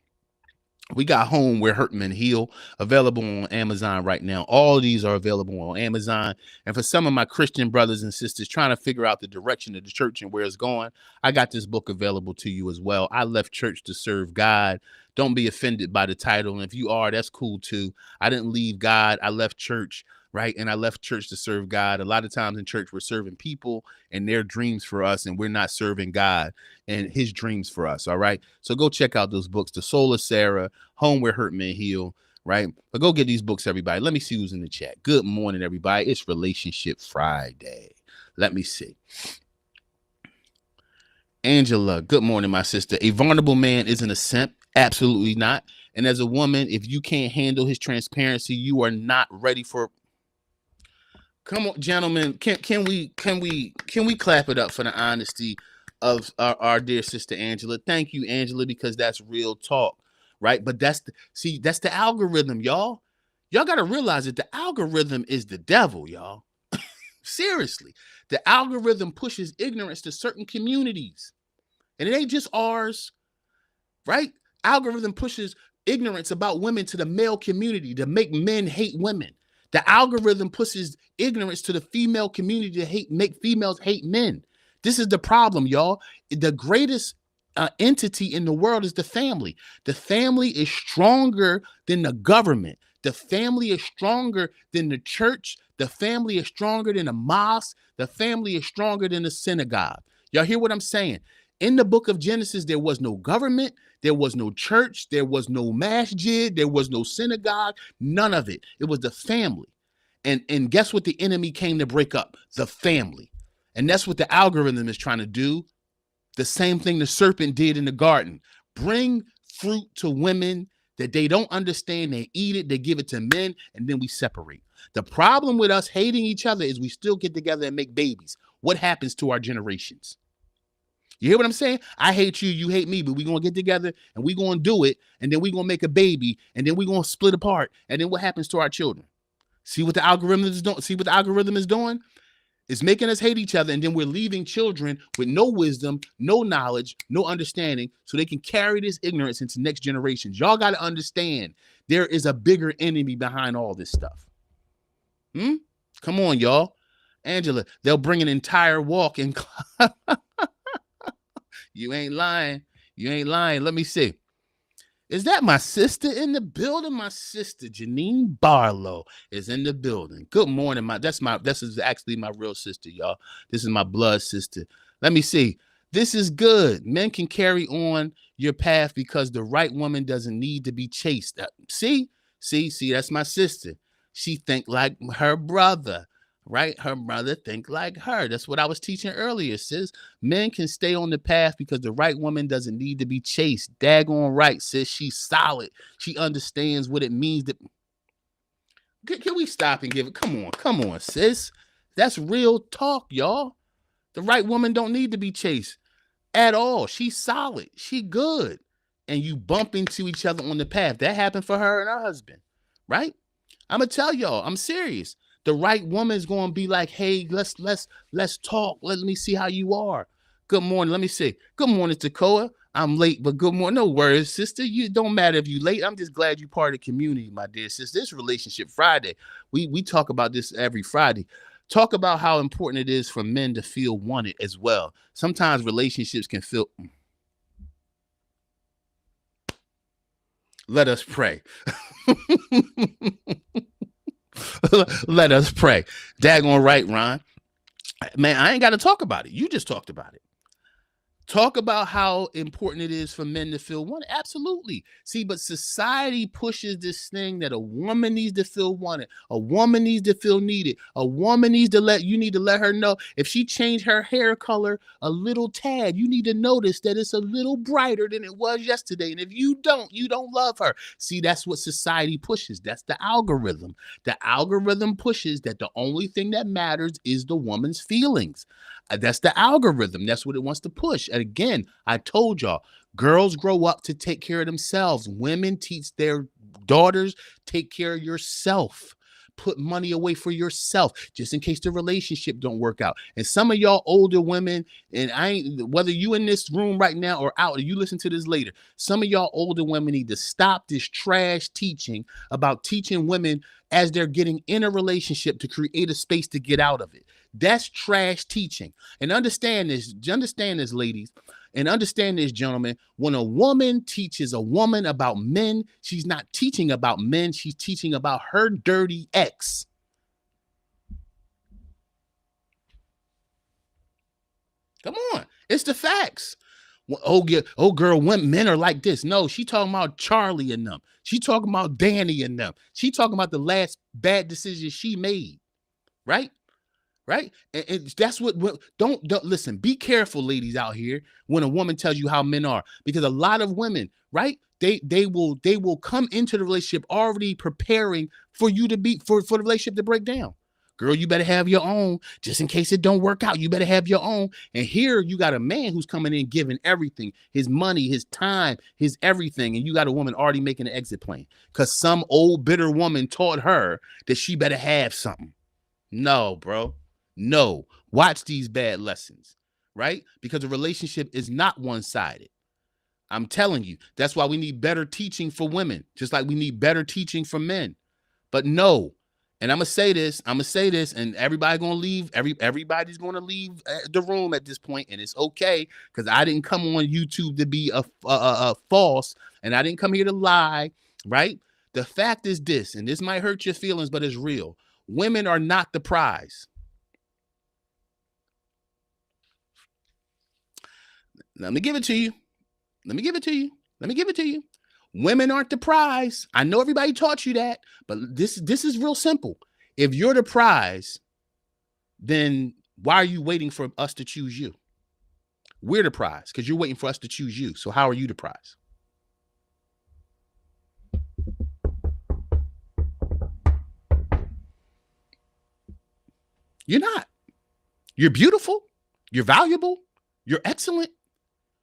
We got Home Where Hurt Men Heal available on Amazon right now. All of these are available on Amazon. And for some of my Christian brothers and sisters trying to figure out the direction of the church and where it's going, I got this book available to you as well. I Left Church to Serve God. Don't be offended by the title. And if you are, that's cool too. I didn't leave God. I left church, right? And I left church to serve God. A lot of times in church, we're serving people and their dreams for us, and we're not serving God and his dreams for us. All right. So go check out those books, The Soul of Sarah, Home Where Hurt Men Heal, right? But go get these books, everybody. Let me see who's in the chat. Good morning, everybody. It's Relationship Friday. Let me see. Angela, good morning, my sister. A vulnerable man isn't a simp. Absolutely not. And as a woman, if you can't handle his transparency, you are not ready for. Come on, gentlemen. Can we clap it up for the honesty of our dear sister Angela? Thank you, Angela, because that's real talk, right? But that's the algorithm, y'all. Y'all got to realize that the algorithm is the devil, y'all. Seriously, the algorithm pushes ignorance to certain communities, and it ain't just ours, right? Algorithm pushes ignorance about women to the male community to make men hate women. The algorithm pushes ignorance to the female community to make females hate men. This is the problem, y'all. The greatest entity in the world is the family. The family is stronger than the government. The family is stronger than the church. The family is stronger than a mosque. The family is stronger than the synagogue. Y'all hear what I'm saying? In the book of Genesis, there was no government, there was no church, there was no masjid, there was no synagogue, none of it. It was the family. And guess what the enemy came to break up? The family. And that's what the algorithm is trying to do. The same thing the serpent did in the garden. Bring fruit to women that they don't understand. They eat it, they give it to men, and then we separate. The problem with us hating each other is we still get together and make babies. What happens to our generations? You hear what I'm saying? I hate you, you hate me, but we're going to get together and we're going to do it, and then we're going to make a baby, and then we're going to split apart, and then what happens to our children? See what the algorithm is doing? See what the algorithm is doing? It's making us hate each other, and then we're leaving children with no wisdom, no knowledge, no understanding, so they can carry this ignorance into next generations. Y'all got to understand there is a bigger enemy behind all this stuff. Come on, y'all. Angela, they'll bring an entire walk in. You ain't lying. You ain't lying. Let me see. Is that my sister in the building? My sister, Janine Barlow, is in the building. Good morning. This is actually my real sister, y'all. This is my blood sister. Let me see. This is good. Men can carry on your path because the right woman doesn't need to be chased. See, that's my sister. She think like her brother. Right? Her brother think like her. That's what I was teaching earlier, sis. Men can stay on the path because the right woman doesn't need to be chased. Daggone right, sis. She's solid. She understands what it means to. Can we stop and give it? Come on, sis. That's real talk, y'all. The right woman don't need to be chased at all. She's solid. She good. And you bump into each other on the path. That happened for her and her husband, right? I'm gonna tell y'all, I'm serious. The right woman is going to be like, hey, let's talk. Let me see how you are. Good morning. Let me see. Good morning, Takoa. I'm late, but good morning. No worries, sister. You don't matter if you're late. I'm just glad you're part of the community, my dear sister. This Relationship Friday. We talk about this every Friday. Talk about how important it is for men to feel wanted as well. Sometimes relationships can feel. Let us pray. Let us pray. Daggone right, Ron. Man, I ain't got to talk about it. You just talked about it. Talk about how important it is for men to feel wanted. Absolutely. See, but society pushes this thing that a woman needs to feel wanted. A woman needs to feel needed. A woman needs to you need to let her know if she changed her hair color a little tad, you need to notice that it's a little brighter than it was yesterday. And if you don't love her. See, that's what society pushes. That's the algorithm. The algorithm pushes that the only thing that matters is the woman's feelings. That's the algorithm. That's what it wants to push. And again, I told y'all, girls grow up to take care of themselves. Women teach their daughters, take care of yourself. put money away for yourself just in case the relationship don't work out. And some of y'all older women, and I ain't, whether you in this room right now or out, or you listen to this later, some of y'all older women need to stop this trash teaching about teaching women as they're getting in a relationship to create a space to get out of it. That's trash teaching. And understand this, ladies, and understand this, gentlemen. When a woman teaches a woman about men, she's not teaching about men, she's teaching about her dirty ex. Come on, it's the facts. Oh, yeah, oh, girl, men are like this. No, she talking about Charlie and them. She talking about Danny and them. She talking about the last bad decision she made, right? Right? And that's what don't listen. Be careful, ladies out here, when a woman tells you how men are, because a lot of women, right? They will come into the relationship already preparing for you to be for the relationship to break down. Girl, you better have your own just in case it don't work out. You better have your own. And here you got a man who's coming in giving everything, his money, his time, his everything. And you got a woman already making an exit plan because some old bitter woman taught her that she better have something. No, bro. No. Watch these bad lessons, right? Because a relationship is not one-sided. I'm telling you, that's why we need better teaching for women, just like we need better teaching for men. But no, and I'm gonna say this, and everybody's gonna leave. Everybody's gonna leave the room at this point, and it's okay because I didn't come on YouTube to be a false, and I didn't come here to lie, right? The fact is this, and this might hurt your feelings, but it's real. Women are not the prize. Let me give it to you. Women aren't the prize. I know everybody taught you that, but this is real simple. If you're the prize, then why are you waiting for us to choose you? We're the prize because you're waiting for us to choose you. So how are you the prize? You're not. You're beautiful. You're valuable. You're excellent.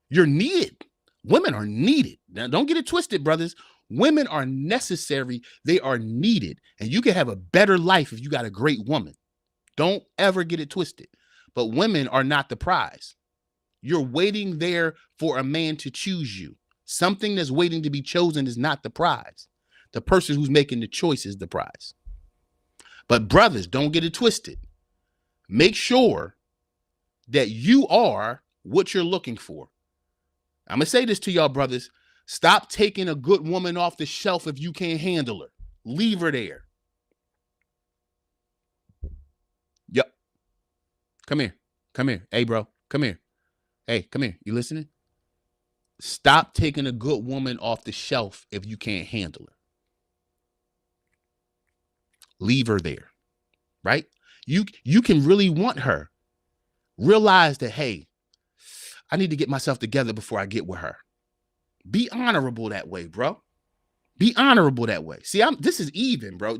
You're needed. Women are needed. Now, don't get it twisted, brothers. Women are necessary. They are needed. And you can have a better life if you got a great woman. Don't ever get it twisted. But women are not the prize. You're waiting there for a man to choose you. Something that's waiting to be chosen is not the prize. The person who's making the choice is the prize. But brothers, don't get it twisted. Make sure that you are what you're looking for. I'm going to say this to y'all, brothers. Stop taking a good woman off the shelf if you can't handle her. Leave her there. Yep. Come here. Come here. Hey, bro. Come here. Hey, come here. You listening? Stop taking a good woman off the shelf if you can't handle her. Leave her there. Right? You can really want her. Realize that, hey, I need to get myself together before I get with her. Be honorable that way, bro. Be honorable that way. See, this is even, bro.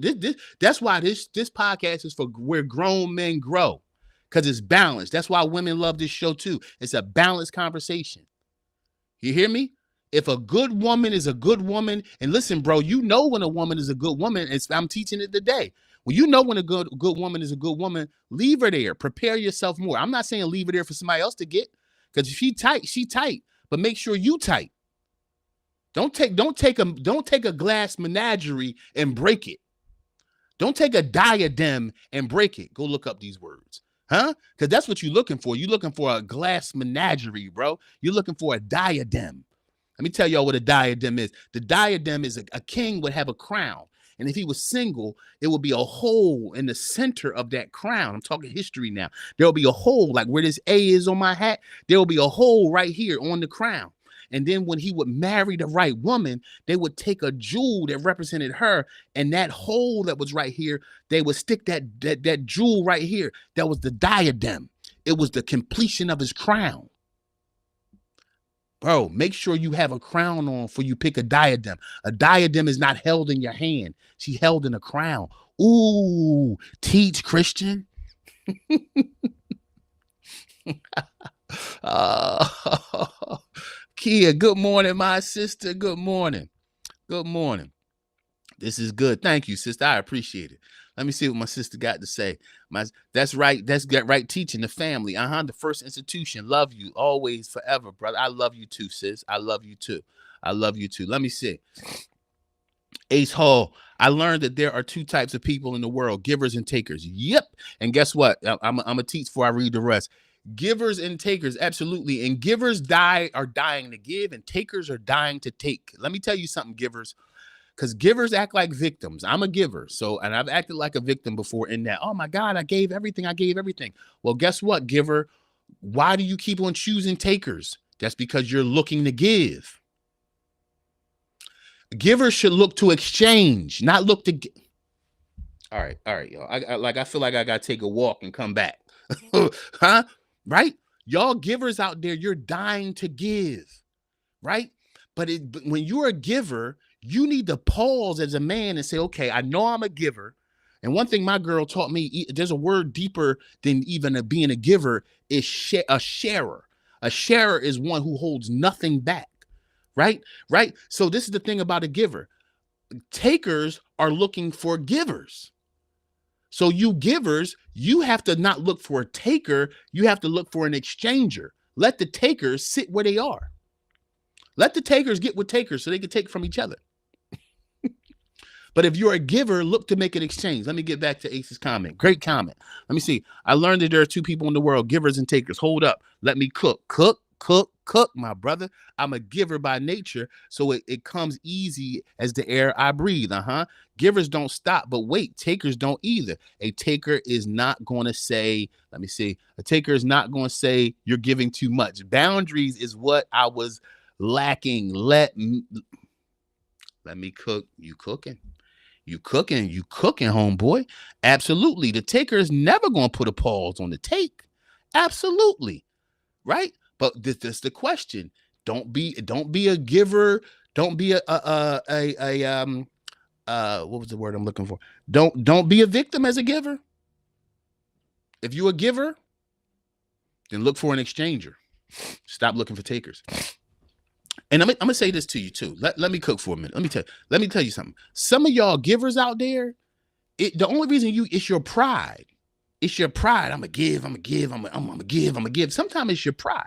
That's why this podcast is for where grown men grow, because it's balanced. That's why women love this show too. It's a balanced conversation. You hear me? If a good woman is a good woman, and listen, bro, you know when a woman is a good woman. I'm teaching it today. When you know when a good woman is a good woman, leave her there. Prepare yourself more. I'm not saying leave her there for somebody else to get, because if she tight. But make sure you tight. Don't take a glass menagerie and break it. Don't take a diadem and break it. Go look up these words. Huh? Because that's what you're looking for. You're looking for a glass menagerie, bro. You're looking for a diadem. Let me tell y'all what a diadem is. The diadem is a king would have a crown. And if he was single, it would be a hole in the center of that crown. I'm talking history now. There'll be a hole, like where this A is on my hat. There will be a hole right here on the crown. And then when he would marry the right woman, they would take a jewel that represented her, and that hole that was right here, they would stick that jewel right here. That was the diadem. It was the completion of his crown. Bro, make sure you have a crown on before you pick a diadem. A diadem is not held in your hand. She's held in a crown. Ooh, teach, Christian. Kia, good morning, my sister. Good morning. Good morning. This is good. Thank you, sister. I appreciate it. Let me see what my sister got to say. That's right. That's get right teaching the family. The first institution. Love you always, forever, brother. I love you too, sis. I love you too. I love you too. Let me see. Ace Hall. I learned that there are two types of people in the world: givers and takers. Yep. And guess what? I'm a teach before I read the rest. Givers and takers, absolutely. And givers are dying to give, and takers are dying to take. Let me tell you something, givers. Because givers act like victims. I'm a giver. And I've acted like a victim before in that, oh my God, I gave everything. Well, guess what, giver? Why do you keep on choosing takers? That's because you're looking to give. Givers should look to exchange, not look to get. All right, y'all. I feel like I got to take a walk and come back. Huh? Right? Y'all givers out there, you're dying to give. Right? But when you're a giver, you need to pause as a man and say, okay, I know I'm a giver. And one thing my girl taught me, there's a word deeper than even being a giver, is a sharer. A sharer is one who holds nothing back. Right? So this is the thing about a giver. Takers are looking for givers. So you givers, you have to not look for a taker. You have to look for an exchanger. Let the takers sit where they are. Let the takers get with takers so they can take from each other. But if you're a giver, look to make an exchange. Let me get back to Ace's comment. Great comment. Let me see. I learned that there are two people in the world, givers and takers. Hold up. Let me cook, my brother. I'm a giver by nature, so it comes easy as the air I breathe. Givers don't stop, but wait, takers don't either. A taker is not going to say, let me see. A taker is not going to say you're giving too much. Boundaries is what I was lacking. Let me cook. You cooking, homeboy. Absolutely. The taker is never going to put a pause on the take. Absolutely. Right. But this is the question. Don't be a giver. Don't be what was the word I'm looking for? Don't be a victim as a giver. If you're a giver, then look for an exchanger. Stop looking for takers. And I'm gonna say this to you too. Let me cook for a minute. Let me tell you something. Some of y'all givers out there, the only reason it's your pride. It's your pride. I'm gonna give. Sometimes it's your pride.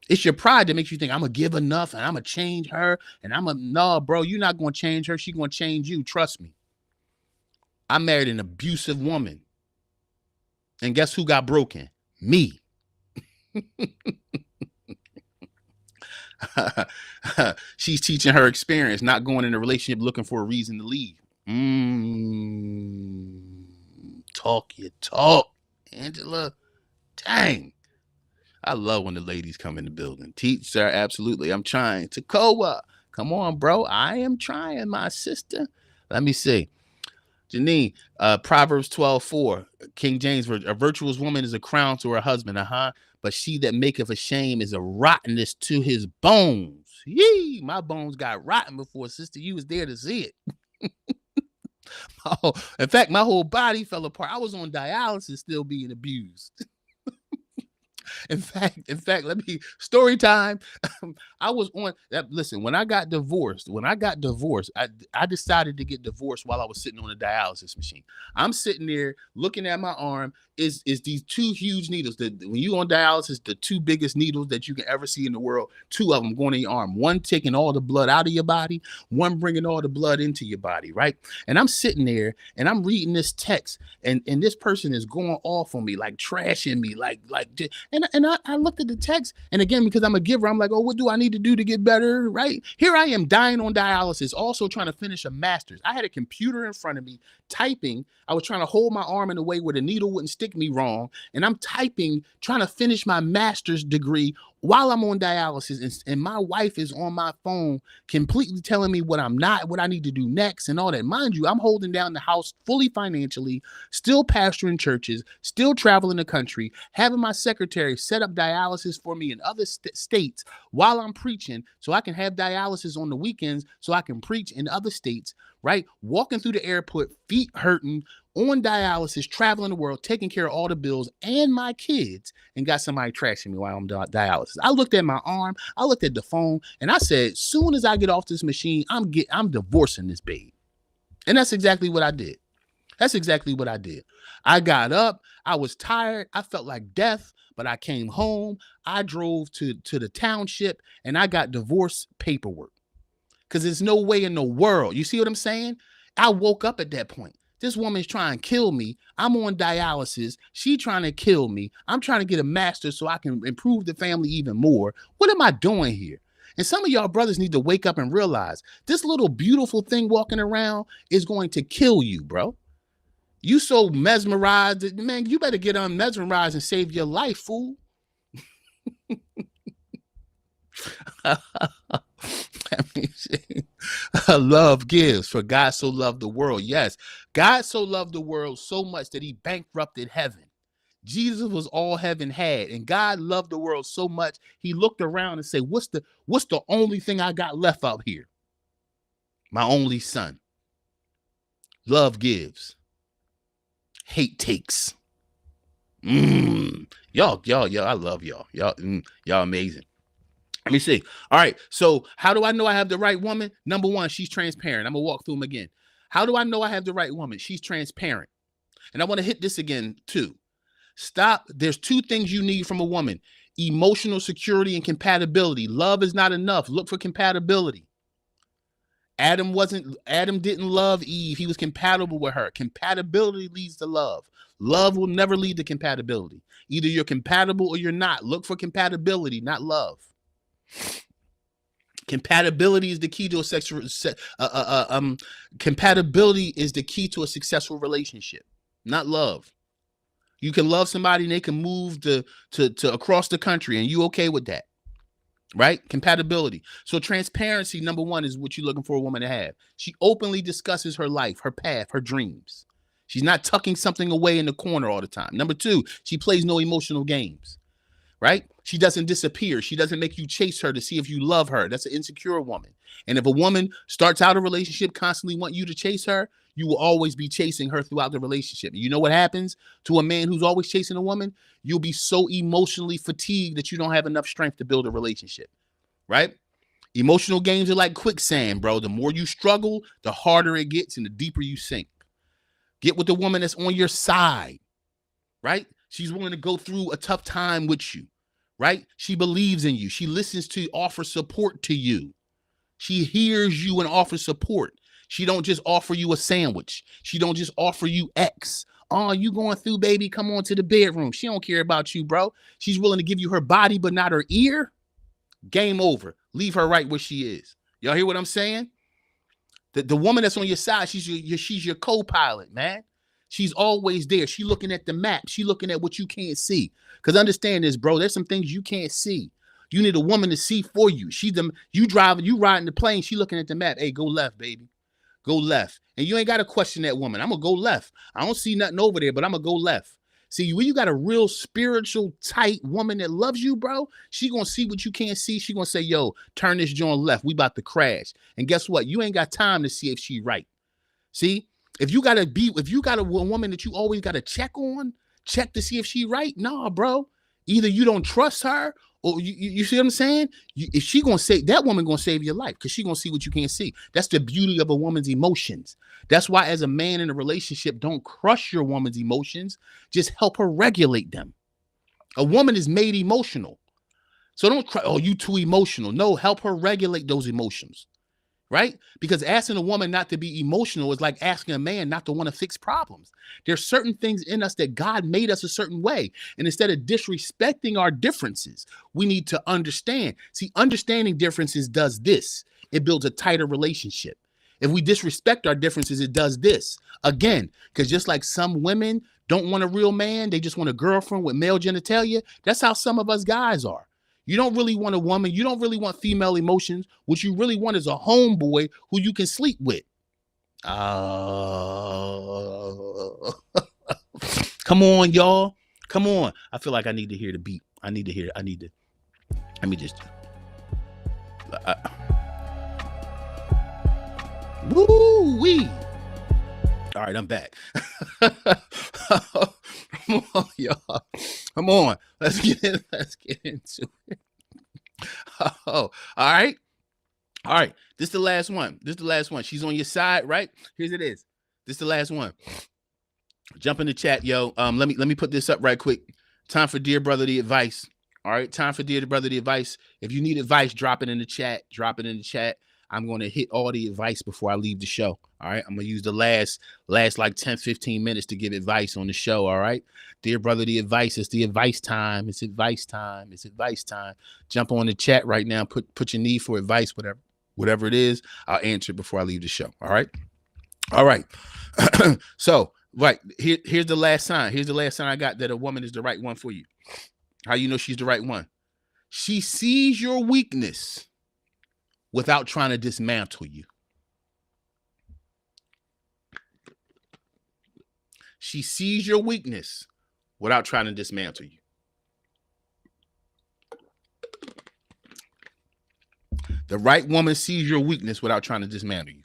It's your pride that makes you think I'm gonna give enough and I'm gonna change her. And no, bro, you're not gonna change her. She's gonna change you. Trust me. I married an abusive woman. And guess who got broken? Me. She's teaching her experience, not going in a relationship looking for a reason to leave. Talk your talk, Angela. Dang. I love when the ladies come in the building. Teach, sir, absolutely. I'm trying. Takoa, come on, bro. I am trying, my sister. Let me see. Janine, Proverbs 12:4, King James Version. A virtuous woman is a crown to her husband, but she that maketh a shame is a rottenness to his bones. Yee, my bones got rotten before, sister. You was there to see it. In fact, my whole body fell apart. I was on dialysis still being abused. In fact, story time. I was on that. Listen, when I got divorced, I decided to get divorced while I was sitting on a dialysis machine. I'm sitting there looking at my arm. Is these two huge needles that when you on dialysis, the two biggest needles that you can ever see in the world, two of them going in your arm, one taking all the blood out of your body, one bringing all the blood into your body, right? And I'm sitting there and I'm reading this text and this person is going off on me, like trashing me, and I looked at the text, and again, because I'm a giver, I'm like, oh, what do I need to do to get better, right? Here I am dying on dialysis, also trying to finish a master's. I had a computer in front of me, typing. I was trying to hold my arm in a way where the needle wouldn't stick me wrong, and I'm typing, trying to finish my master's degree while I'm on dialysis, and my wife is on my phone completely telling me what I need to do next and all that. Mind you, I'm holding down the house fully financially, still pastoring churches, still traveling the country, having my secretary set up dialysis for me in other states while I'm preaching so I can have dialysis on the weekends so I can preach in other states, right? Walking through the airport, feet hurting, on dialysis, traveling the world, taking care of all the bills and my kids, and got somebody trashing me while I'm dialysis. I looked at my arm, I looked at the phone, and I said, soon as I get off this machine, I'm divorcing this babe. And that's exactly what I did. That's exactly what I did. I got up. I was tired. I felt like death, but I came home. I drove to the township and I got divorce paperwork because there's no way in the world. You see what I'm saying? I woke up at that point. This woman's trying to kill me. I'm on dialysis. She trying to kill me. I'm trying to get a master's so I can improve the family even more. What am I doing here? And some of y'all brothers need to wake up and realize this little beautiful thing walking around is going to kill you, bro. You so mesmerized, man, you better get unmesmerized and save your life, fool. Love gives, for God so loved the world. Yes, God so loved the world so much that he bankrupted heaven. Jesus was all heaven had, and God loved the world so much he looked around and said, what's the only thing I got left out here? My only son. Love gives. Hate takes. Y'all, I love y'all. Y'all amazing. Let me see. All right. So how do I know I have the right woman? Number one, she's transparent. I'm going to walk through them again. How do I know I have the right woman? She's transparent. And I want to hit this again too. Stop. There's two things you need from a woman: emotional security and compatibility. Love is not enough. Look for compatibility. Adam didn't love Eve. He was compatible with her. Compatibility leads to love. Love will never lead to compatibility. Either you're compatible or you're not. Look for compatibility, not love. Compatibility is the key to a compatibility is the key to a successful relationship, not love. You can love somebody and they can move to across the country and you okay with that, right? Compatibility. So transparency, number one, is what you're looking for a woman to have. She openly discusses her life, her path, her dreams. She's not tucking something away in the corner all the time. Number two, she plays no emotional games, right? She doesn't disappear. She doesn't make you chase her to see if you love her. That's an insecure woman. And if a woman starts out a relationship constantly want you to chase her, you will always be chasing her throughout the relationship. You know what happens to a man who's always chasing a woman? You'll be so emotionally fatigued that you don't have enough strength to build a relationship, right? Emotional games are like quicksand, bro. The more you struggle, the harder it gets and the deeper you sink. Get with the woman that's on your side, right? She's willing to go through a tough time with you, right? She believes in you. She listens to offer support to you. She hears you and offers support. She don't just offer you a sandwich. She don't just offer you X. Oh, you going through, baby? Come on to the bedroom. She don't care about you, bro. She's willing to give you her body, but not her ear. Game over. Leave her right where she is. Y'all hear what I'm saying? The woman that's on your side, she's your co-pilot, man. She's always there. She's looking at the map. She's looking at what you can't see. Because understand this, bro. There's some things you can't see. You need a woman to see for you. You riding the plane. She looking at the map. Hey, go left, baby. Go left. And you ain't got to question that woman. I'm going to go left. I don't see nothing over there, but I'm going to go left. See, when you got a real spiritual, tight woman that loves you, bro, she going to see what you can't see. She going to say, yo, turn this joint left. We about to crash. And guess what? You ain't got time to see if she right. See, if you got a woman that you always got to check to see if she right. Nah, bro. Either you don't trust her or you see what I'm saying? If she gonna say that woman gonna save your life because she gonna see what you can't see. That's the beauty of a woman's emotions. That's why as a man in a relationship, don't crush your woman's emotions. Just help her regulate them. A woman is made emotional. So don't cry, oh, you too emotional. No, help her regulate those emotions. Right? Because asking a woman not to be emotional is like asking a man not to want to fix problems. There's certain things in us that God made us a certain way. And instead of disrespecting our differences, we need to understand. See, understanding differences does this. It builds a tighter relationship. If we disrespect our differences, it does this. Again, because just like some women don't want a real man, they just want a girlfriend with male genitalia. That's how some of us guys are. You don't really want a woman. You don't really want female emotions. What you really want is a homeboy who you can sleep with. Come on, y'all. Come on. I feel like I need to hear the beat. Let me just. Woo-wee. All right, I'm back. Come on, y'all. Come on. Let's get into it. Oh, all right. All right. This is the last one. She's on your side, right? Here's it is. This is the last one. Jump in the chat, yo. Let me put this up right quick. Time for Dear Brotherly Advice. All right, time for Dear Brotherly Advice. If you need advice, drop it in the chat. Drop it in the chat. I'm going to hit all the advice before I leave the show. All right, I'm going to use the last like 10, 15 minutes to give advice on the show. All right, Dear Brotherly Advice. It's the advice time. It's advice time. It's advice time. Jump on the chat right now. Put your need for advice, whatever it is. I'll answer it before I leave the show. All right. All right. So, right, here's the last sign. Here's the last sign I got that a woman is the right one for you. How you know she's the right one? She sees your weakness without trying to dismantle you. She sees your weakness without trying to dismantle you. The right woman sees your weakness without trying to dismantle you.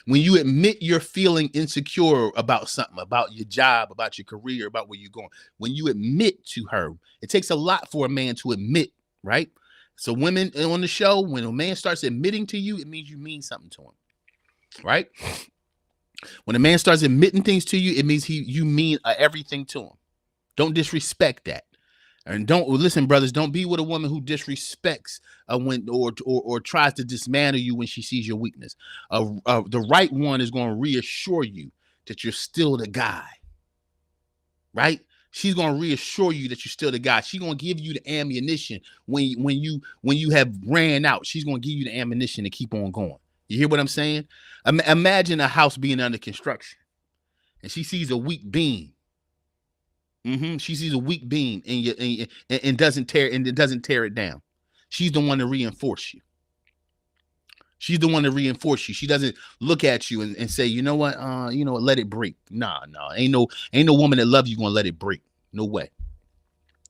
When you admit you're feeling insecure about something, about your job, about your career, about where you're going, when you admit to her, it takes a lot for a man to admit, right? So women on the show, when a man starts admitting to you, it means you mean something to him, right? When a man starts admitting things to you, it means you mean everything to him. Don't disrespect that. And don't listen, brothers. Don't be with a woman who disrespects when or tries to dismantle you when she sees your weakness. The right one is going to reassure you that you're still the guy, right? She's going to reassure you that you're still the guy. She's going to give you the ammunition when you have ran out. She's going to give you the ammunition to keep on going. You hear what I'm saying? Imagine a house being under construction, and she sees a weak beam. She sees a weak beam and doesn't tear it down. She's the one to reinforce you. She's the one to reinforce you. She doesn't look at you and say, you know what, let it break. Nah, ain't no woman that loves you gonna let it break. No way.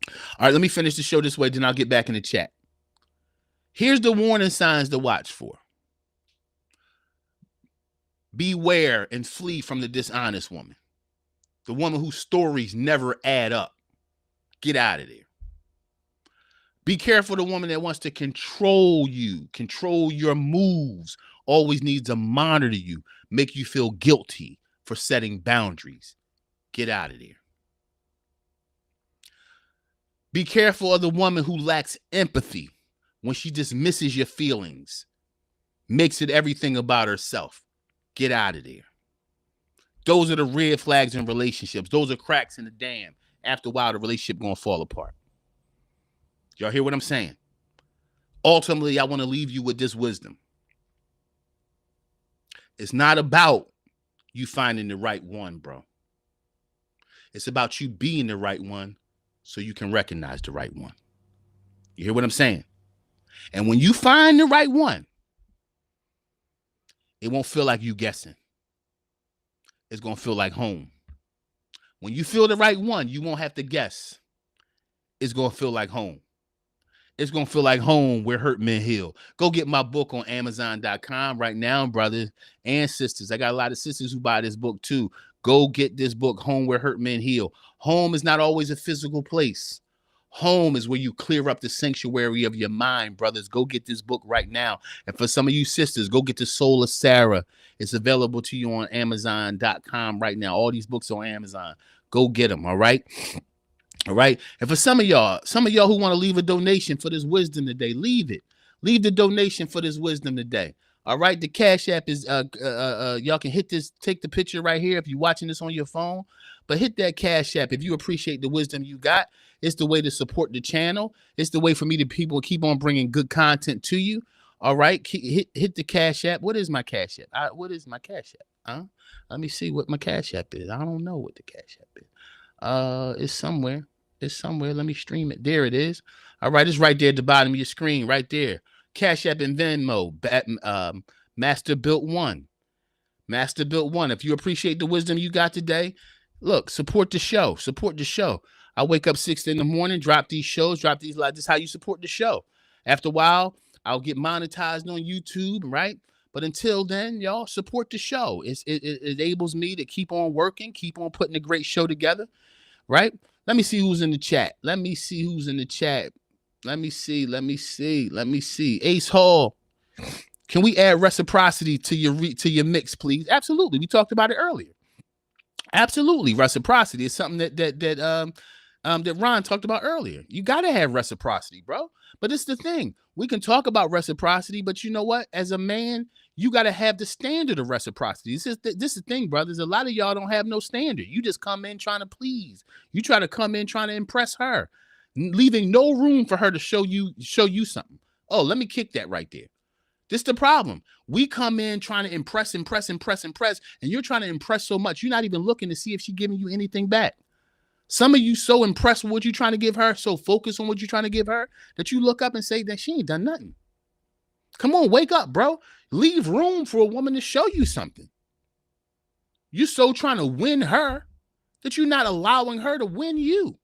All right, let me finish the show this way, then I'll get back in the chat. Here's the warning signs to watch for. Beware and flee from the dishonest woman. The woman whose stories never add up. Get out of there. Be careful the woman that wants to control you, control your moves, always needs to monitor you, make you feel guilty for setting boundaries. Get out of there. Be careful of the woman who lacks empathy when she dismisses your feelings, makes it everything about herself. Get out of there. Those are the red flags in relationships. Those are cracks in the dam. After a while, the relationship going to fall apart. Y'all hear what I'm saying? Ultimately, I want to leave you with this wisdom. It's not about you finding the right one, bro. It's about you being the right one so you can recognize the right one. You hear what I'm saying? And when you find the right one, it won't feel like you guessing. It's going to feel like home. When you feel the right one, you won't have to guess. It's going to feel like home. It's going to feel like home where hurt men heal. Go get my book on Amazon.com right now, brothers and sisters. I got a lot of sisters who buy this book too. Go get this book, Home Where Hurt Men Heal. Home is not always a physical place. Home is where you clear up the sanctuary of your mind, brothers. Go get this book right now. And for some of you sisters, go get The Soul of Sarah. It's available to you on Amazon.com right now. All these books on Amazon. Go get them, all right? All right. And for some of y'all who want to leave a donation for this wisdom today, leave it. Leave the donation for this wisdom today. All right. The Cash App is y'all can hit this, take the picture right here if you're watching this on your phone. But hit that Cash App if you appreciate the wisdom you got. It's the way to support the channel. It's the way for me to keep on bringing good content to you. All right. Hit the Cash App. What is my Cash App? What is my Cash App? Let me see what my Cash App is. I don't know what the Cash App is. It's somewhere. Let me stream it. There it is. All right. It's right there at the bottom of your screen, right there. Cash App and Venmo. Master Built One. Master Built One. If you appreciate the wisdom you got today, look, support the show. Support the show. I wake up 6 in the morning, drop these shows, drop these lives. This is how you support the show. After a while, I'll get monetized on YouTube, right? But until then, y'all support the show. It enables me to keep on working, keep on putting a great show together, right? Let me see who's in the chat. Let me see. Ace Hall, can we add reciprocity to your mix, please? Absolutely. We talked about it earlier. Absolutely. Reciprocity is something that Ron talked about earlier. You got to have reciprocity, bro. But it's the thing. We can talk about reciprocity, but you know what? As a man, you got to have the standard of reciprocity. This is the thing, brothers. A lot of y'all don't have no standard. You just come in trying to please. You try to come in trying to impress her, leaving no room for her to show you something. Oh, let me kick that right there. This is the problem. We come in trying to impress, and you're trying to impress so much, you're not even looking to see if she's giving you anything back. Some of you so impressed with what you're trying to give her, so focused on what you're trying to give her, that you look up and say that she ain't done nothing. Come on, wake up, bro. Leave room for a woman to show you something. You're so trying to win her that you're not allowing her to win you.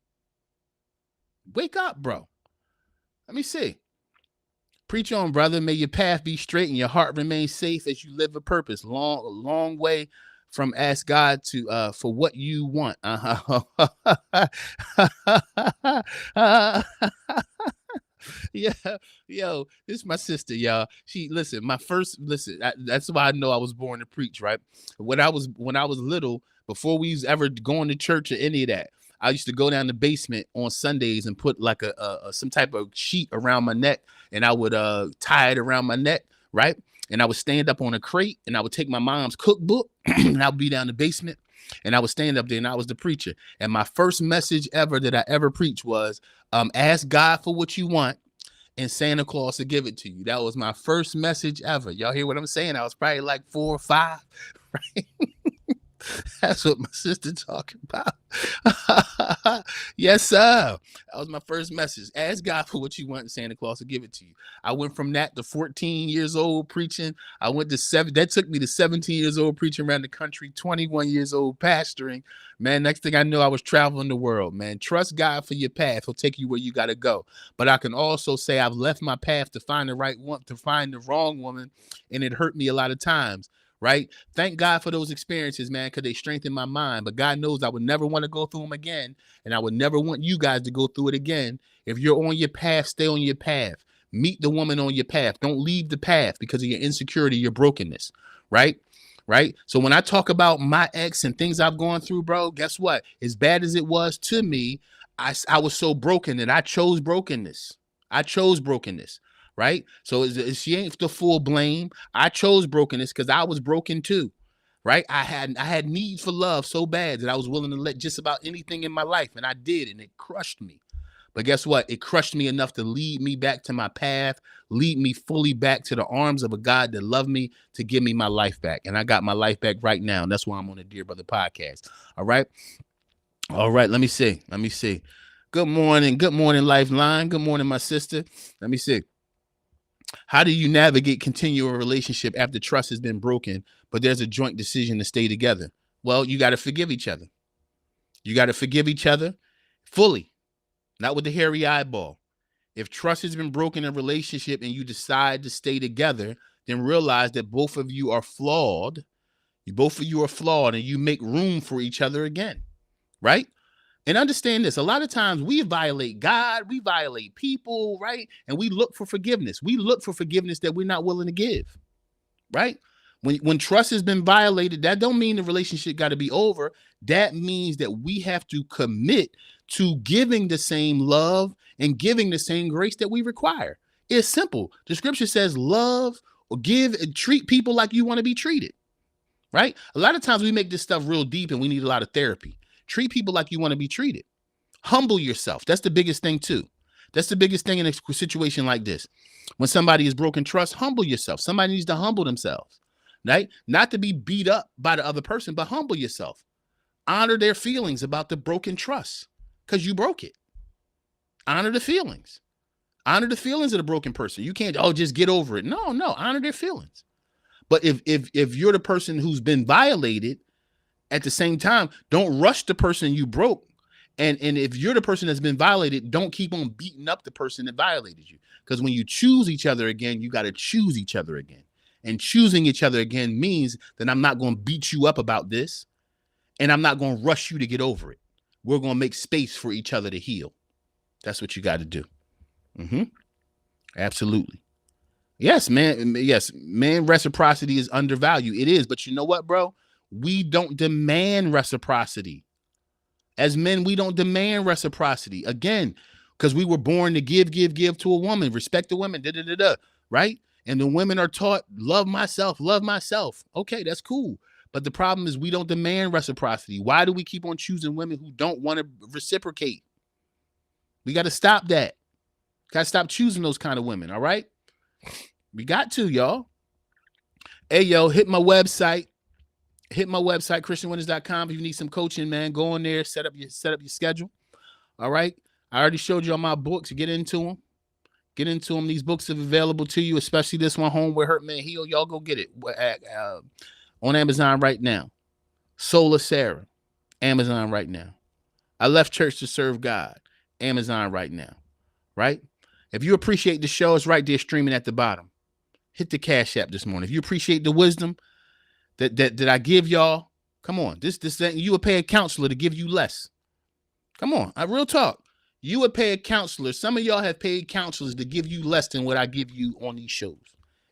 Wake up, bro. Let me see. Preach on, brother. May your path be straight and your heart remain safe as you live a purpose. Long way from ask God to for what you want. Yeah, yo, this is my sister, y'all. She listen. That's why I know I was born to preach, right? When I was little, before we was ever going to church or any of that, I used to go down the basement on Sundays and put like a some type of sheet around my neck, and I would tie it around my neck, right? And I would stand up on a crate, and I would take my mom's cookbook, and I would be down the basement, and I would stand up there, and I was the preacher. And my first message ever that I ever preached was, ask God for what you want, and Santa Claus will give it to you. That was my first message ever. Y'all hear what I'm saying? I was probably like 4 or 5, right? That's what my sister talking about. Yes, sir. That was my first message. Ask God for what you want, and Santa Claus will give it to you. I went from that to 14 years old preaching. I went to 7. That took me to 17 years old preaching around the country, 21 years old pastoring. Man, next thing I know, I was traveling the world, man. Trust God for your path. He'll take you where you got to go. But I can also say I've left my path to find the right one, to find the wrong woman, and it hurt me a lot of times. Right? Thank God for those experiences, man, because they strengthened my mind. But God knows I would never want to go through them again. And I would never want you guys to go through it again. If you're on your path, stay on your path. Meet the woman on your path. Don't leave the path because of your insecurity, your brokenness. Right? Right? So when I talk about my ex and things I've gone through, bro, guess what? As bad as it was to me, I was so broken that I chose brokenness. I chose brokenness. Right? So she ain't the full blame. I chose brokenness because I was broken too. Right? I had need for love so bad that I was willing to let just about anything in my life, and I did, and it crushed me. But guess what? It crushed me enough to lead me back to my path, lead me fully back to the arms of a God that loved me to give me my life back. And I got my life back right now. And that's why I'm on the Dear Brother podcast. All right. All right. Let me see. Good morning. Good morning, Lifeline. Good morning, my sister. Let me see. How do you navigate continuing a relationship after trust has been broken, but there's a joint decision to stay together? Well, you got to forgive each other. You got to forgive each other fully, not with the hairy eyeball. If trust has been broken in a relationship and you decide to stay together, then realize that both of you are flawed. Both of you are flawed, and you make room for each other again, right? And understand this, a lot of times we violate God, we violate people, right? And we look for forgiveness. We look for forgiveness that we're not willing to give, right? When trust has been violated, that don't mean the relationship got to be over. That means that we have to commit to giving the same love and giving the same grace that we require. It's simple. The scripture says love or give and treat people like you want to be treated, right? A lot of times we make this stuff real deep and we need a lot of therapy. Treat people like you want to be treated. Humble yourself. That's the biggest thing too. That's the biggest thing in a situation like this. When somebody is broken trust, humble yourself. Somebody needs to humble themselves, right? Not to be beat up by the other person, but humble yourself. Honor their feelings about the broken trust because you broke it. Honor the feelings. Honor the feelings of the broken person. You can't, just get over it. No, honor their feelings. But if you're the person who's been violated, at the same time, don't rush the person you broke. And if you're the person that's been violated, don't keep on beating up the person that violated you. Because when you choose each other again, you got to choose each other again. And choosing each other again means that I'm not going to beat you up about this. And I'm not going to rush you to get over it. We're going to make space for each other to heal. That's what you got to do. Absolutely. Yes, man. Yes, man. Reciprocity is undervalued. It is. But you know what, bro? We don't demand reciprocity. As men, we don't demand reciprocity. Again, because we were born to give to a woman, respect the women, right? And the women are taught, love myself, love myself. Okay, that's cool. But the problem is we don't demand reciprocity. Why do we keep on choosing women who don't want to reciprocate? We got to stop that. Got to stop choosing those kind of women, all right? We got to, y'all. Hey, yo, hit my website, christianwinners.com. If you need some coaching, man, go on there, set up your schedule. All right. I already showed you all my books. Get into them. These books are available to you, especially this one, Home Where Hurt Men Heal. Y'all go get it on Amazon right now. Soul of Sarah, Amazon right now. I Left Church to Serve God, Amazon right now. Right? If you appreciate the show, it's right there streaming at the bottom. Hit the Cash App this morning. If you appreciate the wisdom that I give y'all, come on. This you would pay a counselor to give you less. Come on, real talk. You would pay a counselor. Some of y'all have paid counselors to give you less than what I give you on these shows.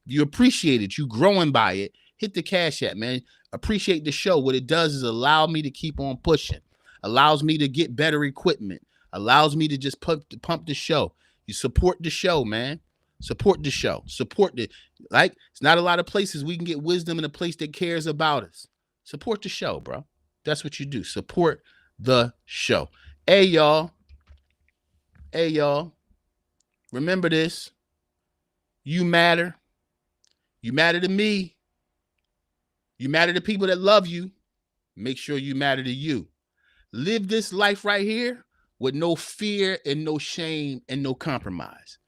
If you appreciate it, you growing by it, hit the Cash App, man. Appreciate the show. What it does is allow me to keep on pushing, allows me to get better equipment, allows me to just pump the show. You support the show, man. Support the show. Support the, like, it's not a lot of places we can get wisdom in a place that cares about us. Support the show, bro. That's what you do. Support the show. Hey, y'all. Remember this. You matter. You matter to me. You matter to people that love you. Make sure you matter to you. Live this life right here with no fear and no shame and no compromise.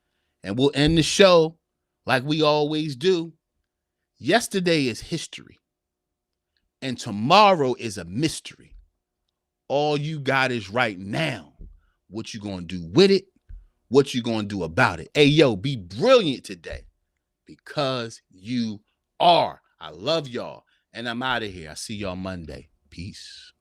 And we'll end the show like we always do. Yesterday is history. And tomorrow is a mystery. All you got is right now. What you gonna do with it? What you gonna do about it? Hey, yo, be brilliant today because you are. I love y'all. And I'm out of here. I see y'all Monday. Peace.